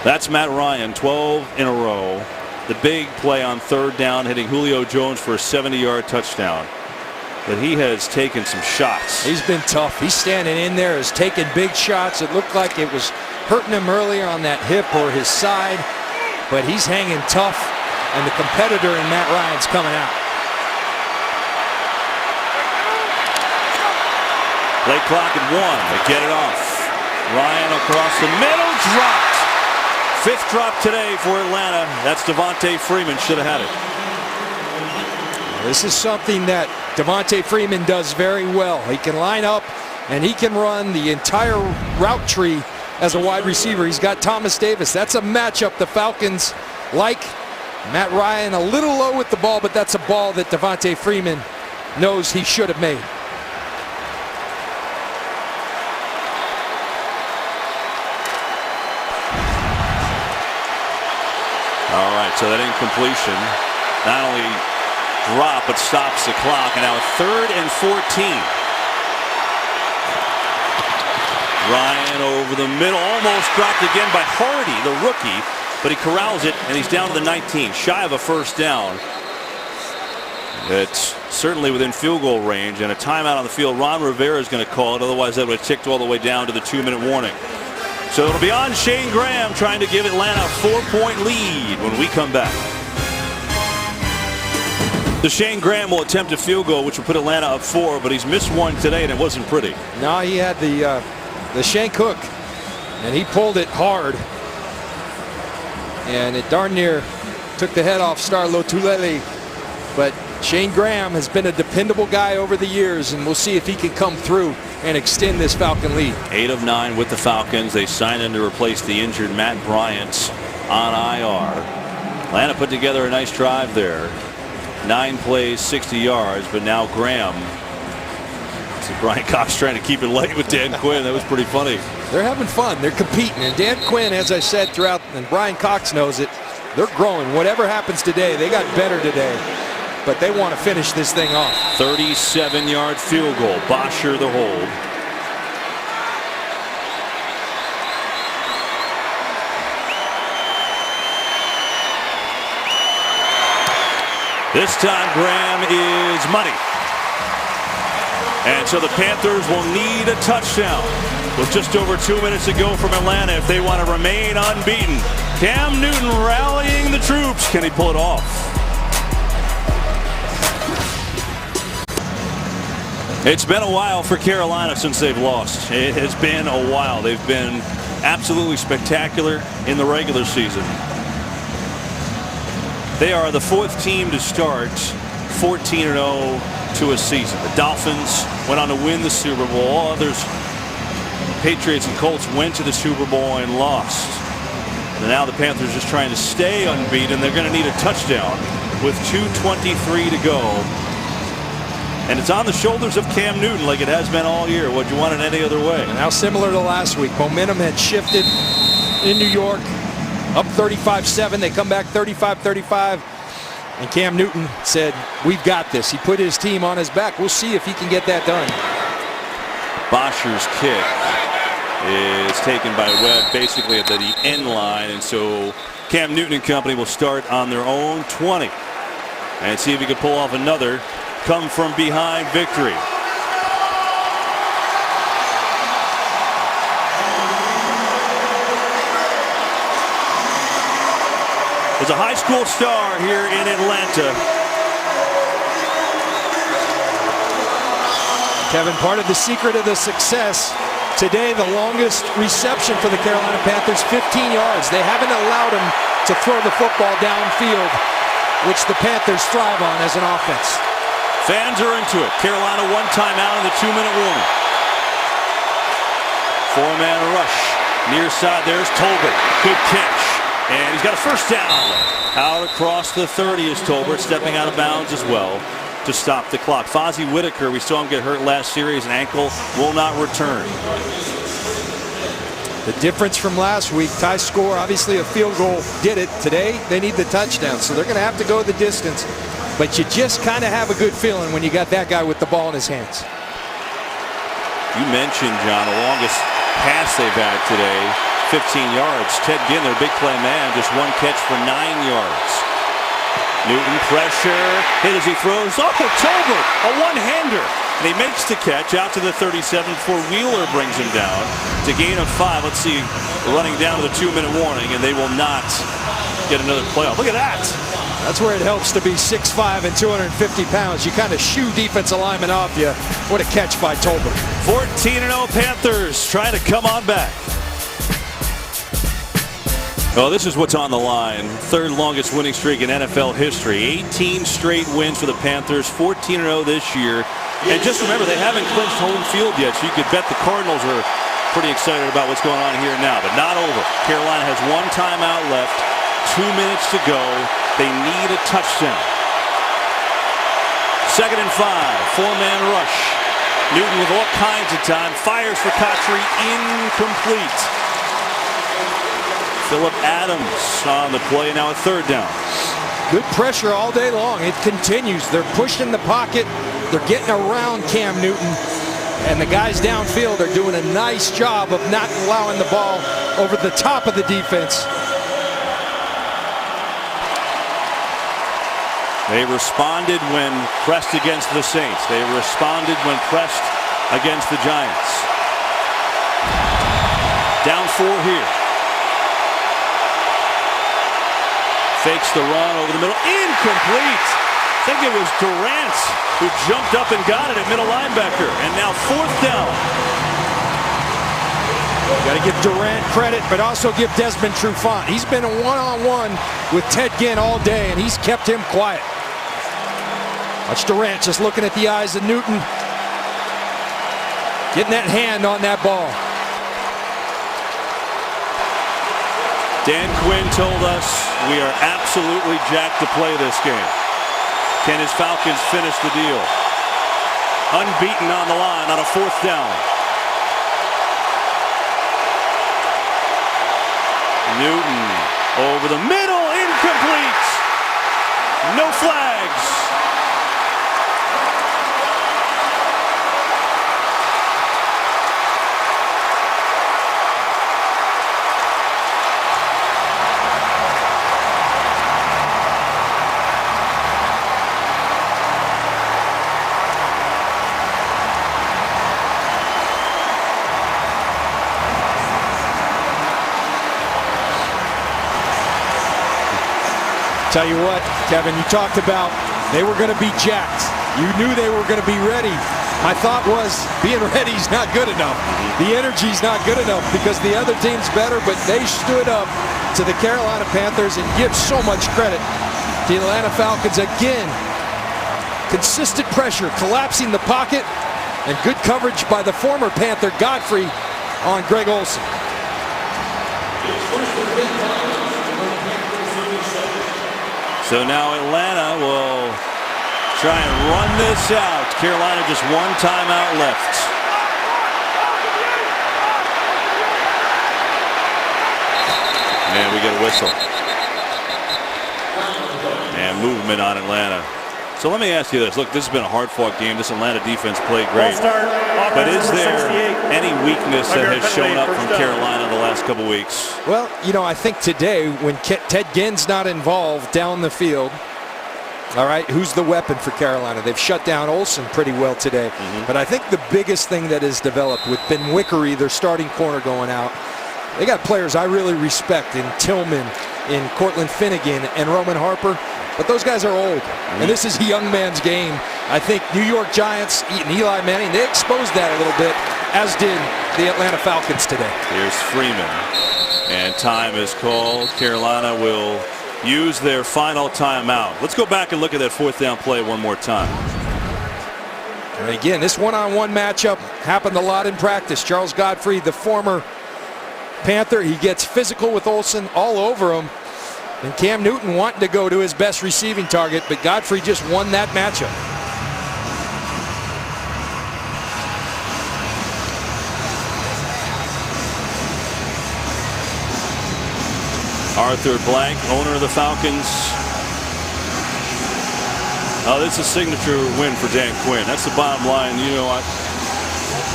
That's Matt Ryan, 12 in a row. The big play on third down, hitting Julio Jones for a 70-yard touchdown. But he has taken some shots. He's been tough. He's standing in there, has taken big shots. It looked like it was hurting him earlier on that hip or his side, but he's hanging tough, and the competitor in Matt Ryan's coming out. Play clock at 1. They get it off. Ryan across the middle, dropped. 5th drop today for Atlanta. That's Devontae Freeman. Should have had it. This is something that Devontae Freeman does very well. He can line up and he can run the entire route tree as a wide receiver. He's got Thomas Davis. That's a matchup the Falcons like. Matt Ryan a little low with the ball, but that's a ball that Devontae Freeman knows he should have made. All right, so that incompletion not only drop but stops the clock, and now 3rd and 14. Ryan over the middle, almost dropped again by Hardy, the rookie, but he corrals it and he's down to the 19, shy of a first down. It's certainly within field goal range, and a timeout on the field. Ron Rivera is going to call it, otherwise that would have ticked all the way down to the 2-minute warning. So it'll be on Shane Graham trying to give Atlanta a 4-point lead when we come back. The Shane Graham will attempt a field goal, which will put Atlanta up 4, but he's missed one today, and it wasn't pretty. No, he had the shank hook, and he pulled it hard, and it darn near took the head off Star Lotulelei. But Shane Graham has been a dependable guy over the years, and we'll see if he can come through and extend this Falcon lead. 8 of 9 with the Falcons. They signed him to replace the injured Matt Bryant on IR. Atlanta put together a nice drive there. 9 plays, 60 yards, but now Graham. See Brian Cox trying to keep it light with Dan Quinn. That was pretty funny. They're having fun. They're competing. And Dan Quinn, as I said throughout, and Brian Cox knows it, they're growing. Whatever happens today, they got better today. But they want to finish this thing off. 37-yard field goal. Bosher the hold. This time Graham is money. And so the Panthers will need a touchdown with just over 2 minutes to go from Atlanta if they want to remain unbeaten. Cam Newton rallying the troops. Can he pull it off? It's been a while for Carolina since they've lost. It has been a while. They've been absolutely spectacular in the regular season. They are the 4th team to start 14-0 to a season. The Dolphins went on to win the Super Bowl. All others, Patriots and Colts, went to the Super Bowl and lost. And now the Panthers just trying to stay unbeaten. They're going to need a touchdown with 2:23 to go. And it's on the shoulders of Cam Newton like it has been all year. Would you want it any other way? And how similar to last week. Momentum had shifted in New York. Up 35-7. They come back 35-35. And Cam Newton said, we've got this. He put his team on his back. We'll see if he can get that done. Bosher's kick is taken by Webb basically at the end line. And so Cam Newton and company will start on their own 20. And see if he can pull off another come from behind victory. There's a high school star here in Atlanta. Kevin, part of the secret of the success today, the longest reception for the Carolina Panthers, 15 yards. They haven't allowed him to throw the football downfield, which the Panthers thrive on as an offense. Fans are into it. Carolina 1 timeout in the 2-minute warning. 4-man rush. Near side, there's Tolbert. Good catch. And he's got a first down. Out across the 30 is Tolbert, stepping out of bounds as well to stop the clock. Fozzie Whitaker, we saw him get hurt last series. An ankle, will not return. The difference from last week, tie score, obviously a field goal did it. Today, they need the touchdown, so they're going to have to go the distance. But you just kind of have a good feeling when you got that guy with the ball in his hands. You mentioned, John, the longest pass they've had today. 15 yards. Ted Ginn, their big play man, just one catch for 9 yards. Newton pressure, hit as he throws. Oh, Tolbert, a one-hander. And he makes the catch out to the 37 before Wheeler brings him down to gain of 5. Let's see, running down to the 2-minute warning, and they will not get another playoff. Look at that. That's where it helps to be 6'5" and 250 pounds. You kind of shoo defensive linemen off you. What a catch by Tolbert. 14-0 Panthers trying to come on back. Well, this is what's on the line. Third longest winning streak in NFL history. 18 straight wins for the Panthers. 14-0 this year. And just remember, they haven't clinched home field yet, so you could bet the Cardinals are pretty excited about what's going on here now. But not over. Carolina has one timeout left. 2 minutes to go. They need a touchdown. 2nd and 5. 4-man rush. Newton with all kinds of time. Fires for Cotchery. Incomplete. Phillip Adams on the play, now a 3rd down. Good pressure all day long. It continues. They're pushing the pocket. They're getting around Cam Newton. And the guys downfield are doing a nice job of not allowing the ball over the top of the defense. They responded when pressed against the Saints. They responded when pressed against the Giants. Down 4 here. Fakes the run over the middle. Incomplete. I think it was Durant who jumped up and got it at middle linebacker. And now 4th down. Got to give Durant credit, but also give Desmond Trufant. He's been a one-on-one with Ted Ginn all day, and he's kept him quiet. Watch Durant just looking at the eyes of Newton. Getting that hand on that ball. Dan Quinn told us we are absolutely jacked to play this game. Can his Falcons finish the deal? Unbeaten on the line on a 4th down. Newton over the middle, incomplete. No flags. Tell you what, Kevin, you talked about they were going to be jacked. You knew they were going to be ready. My thought was being ready is not good enough. The energy's not good enough because the other team's better, but they stood up to the Carolina Panthers and give so much credit to the Atlanta Falcons. Again, consistent pressure, collapsing the pocket, and good coverage by the former Panther Godfrey on Greg Olsen. So now Atlanta will try and run this out. Carolina just one timeout left. And we get a whistle. And movement on Atlanta. So let me ask you this. Look, this has been a hard-fought game. This Atlanta defense played great. But is there any weakness that has shown up from Carolina the last couple weeks? Well, you know, I think today when Ted Ginn's not involved down the field, all right, who's the weapon for Carolina? They've shut down Olsen pretty well today. But I think the biggest thing that has developed with Ben Wickery, their starting corner, going out, they got players I really respect in Tillman, in Cortland Finnegan, and Roman Harper. But those guys are old, and this is a young man's game. I think New York Giants and Eli Manning, they exposed that a little bit, as did the Atlanta Falcons today. Here's Freeman, and time is called. Carolina will use their final timeout. Let's go back and look at that 4th down play one more time. And again, this one-on-one matchup happened a lot in practice. Charles Godfrey, the former Panther, he gets physical with Olsen all over him. And Cam Newton wanting to go to his best receiving target, but Godfrey just won that matchup. Arthur Blank, owner of the Falcons. Oh, this is a signature win for Dan Quinn. That's the bottom line. You know,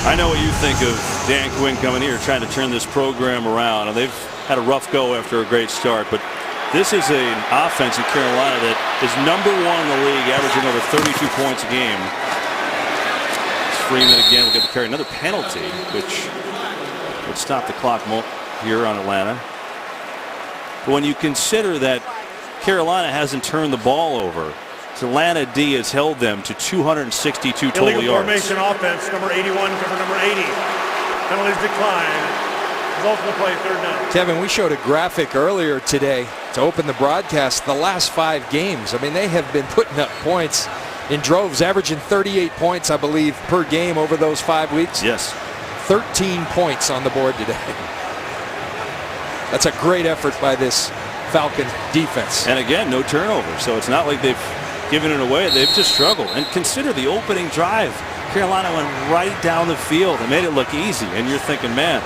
I know what you think of Dan Quinn coming here trying to turn this program around, and they've had a rough go after a great start, but this is an offense in Carolina that is #1 in the league, averaging over 32 points a game. Freeman again will get the carry. Another penalty, which would stop the clock here on Atlanta. But when you consider that Carolina hasn't turned the ball over, Atlanta D has held them to 262 total illegal yards. formation offense, number 81 cover number 80. Penalties decline. Result of the play, 3rd down. Kevin, we showed a graphic earlier today to open the broadcast. The last 5 games, I mean, they have been putting up points in droves, averaging 38 points, I believe, per game over those 5 weeks. Yes. 13 points on the board today. That's a great effort by this Falcon defense. And again, no turnover, so it's not like they've given it away. They've just struggled. And consider the opening drive. Carolina went right down the field and made it look easy. And you're thinking, man,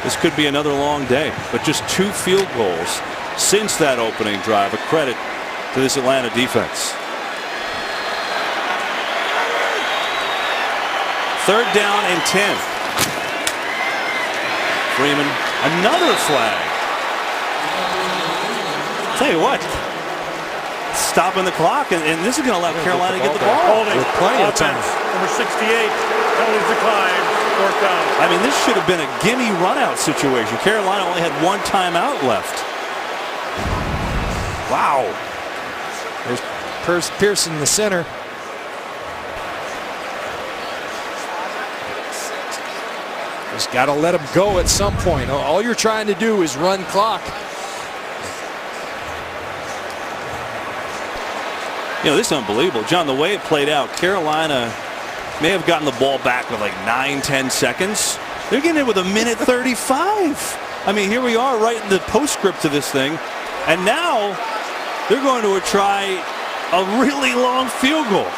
this could be another long day. But just 2 field goals since that opening drive. A credit to this Atlanta defense. 3rd down and 10. Freeman, another flag. Tell you what, stopping the clock, and this is going to let Carolina get the ball. Holding. With plenty of time. Number 68. Penalties decline. 4th down. I mean, this should have been a gimme run-out situation. Carolina only had 1 timeout left. Wow. There's Pearson in the center. Just got to let him go at some point. All you're trying to do is run clock. You know, this is unbelievable. John, the way it played out, Carolina may have gotten the ball back with like 9-10 seconds. They're getting it with 1:35. I mean, here we are right in the postscript to this thing. And now they're going to try a really long field goal.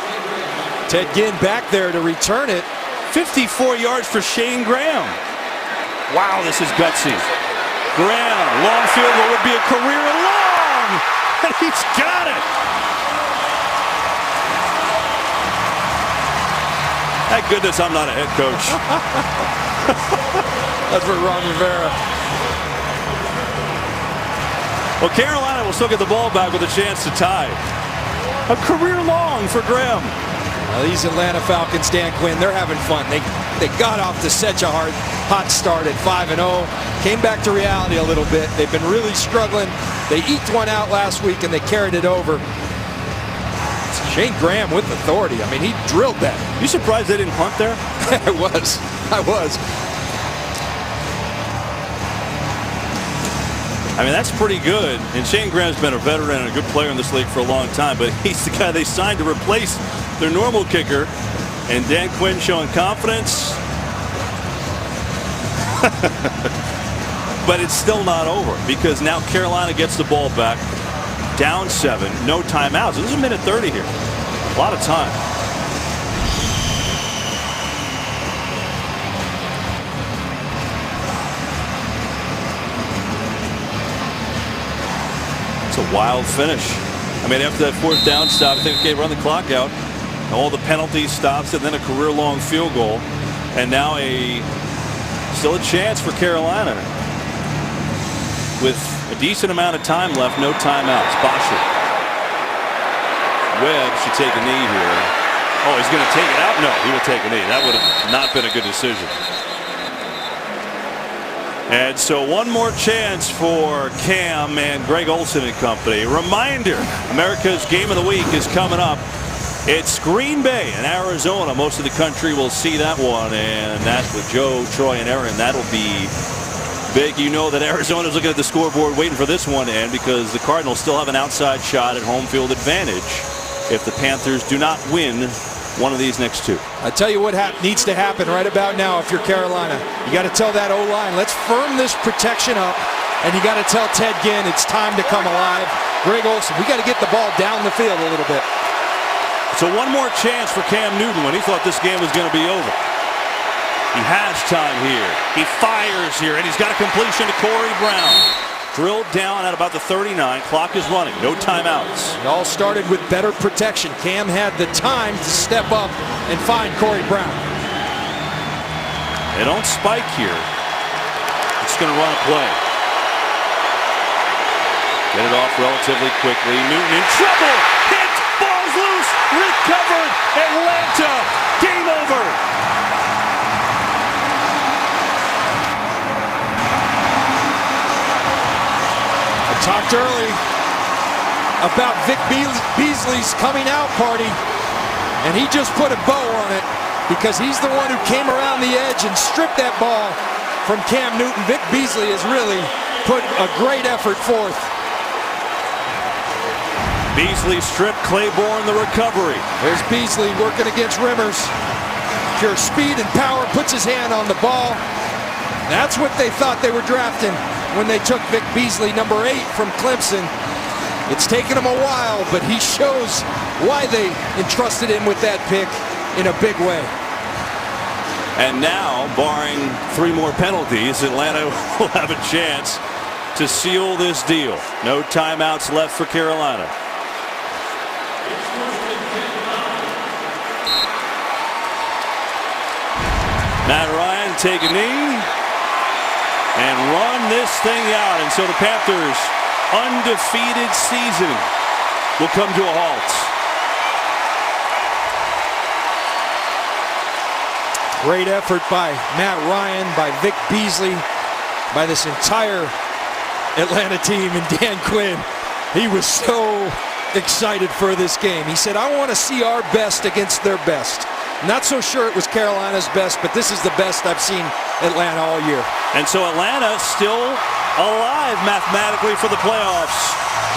Ted Ginn back there to return it. 54 yards for Shane Graham. Wow, this is gutsy. Graham, long field goal would be a career long. And he's got it. Thank goodness I'm not a head coach. That's for Ron Rivera. Well, Carolina will still get the ball back with a chance to tie. A career long for Graham. Well, these Atlanta Falcons, Dan Quinn, they're having fun. They got off to such a hot start at 5-0. Came back to reality a little bit. They've been really struggling. They eked one out last week and they carried it over. Shane Graham with authority. I mean, he drilled that. You surprised they didn't punt there? I was. I mean, that's pretty good. And Shane Graham's been a veteran and a good player in this league for a long time, but he's the guy they signed to replace their normal kicker. And Dan Quinn showing confidence. But it's still not over because now Carolina gets the ball back. Down 7, no timeouts. This is 1:30 here. A lot of time. It's a wild finish. I mean, after that 4th down stop, I think, okay, run the clock out. All the penalties stops, and then a career-long field goal. And now still a chance for Carolina. With a decent amount of time left, no timeouts. Bosher. Webb should take a knee here. Oh, he's going to take it out? No, he will take a knee. That would have not been a good decision. And so one more chance for Cam and Greg Olsen and company. Reminder, America's Game of the Week is coming up. It's Green Bay and Arizona. Most of the country will see that one, and that's with Joe, Troy, and Aaron. That'll be big. You know that Arizona's looking at the scoreboard waiting for this one to end because the Cardinals still have an outside shot at home field advantage if the Panthers do not win one of these next 2. I tell you what needs to happen right about now if you're Carolina. You got to tell that O-line, let's firm this protection up, and you got to tell Ted Ginn it's time to come alive. Greg Olsen, we got to get the ball down the field a little bit. So one more chance for Cam Newton when he thought this game was going to be over. He has time here. He fires here, and he's got a completion to Corey Brown. Drilled down at about the 39. Clock is running. No timeouts. It all started with better protection. Cam had the time to step up and find Corey Brown. They don't spike here. It's going to run a play. Get it off relatively quickly. Newton in trouble. Hit. Ball's loose. Recovered. Atlanta. Game over. I talked early about Vic Beasley's coming out party, and he just put a bow on it because he's the one who came around the edge and stripped that ball from Cam Newton. Vic Beasley has really put a great effort forth. Beasley stripped, Claiborne the recovery. There's Beasley working against Rimmers. Pure speed and power, puts his hand on the ball. That's what they thought they were drafting when they took Vic Beasley, number 8 from Clemson. It's taken him a while, but he shows why they entrusted him with that pick in a big way. And now, barring 3 more penalties, Atlanta will have a chance to seal this deal. No timeouts left for Carolina. Matt Ryan take a knee and run this thing out. And so the Panthers' undefeated season will come to a halt. Great effort by Matt Ryan, by Vic Beasley, by this entire Atlanta team, and Dan Quinn. He was so excited for this game. He said, I want to see our best against their best. Not so sure it was Carolina's best, but this is the best I've seen Atlanta all year. And so Atlanta still alive mathematically for the playoffs.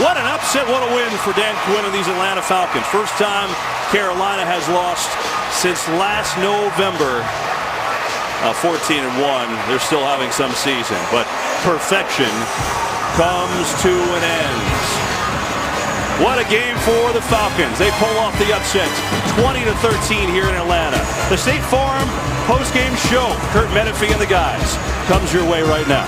What an upset, what a win for Dan Quinn and these Atlanta Falcons. First time Carolina has lost since last November. 14-1. They're still having some season, but perfection comes to an end. What a game for the Falcons. They pull off the upset, 20-13 here in Atlanta. The State Farm post-game show, Kurt Menefee and the guys, comes your way right now.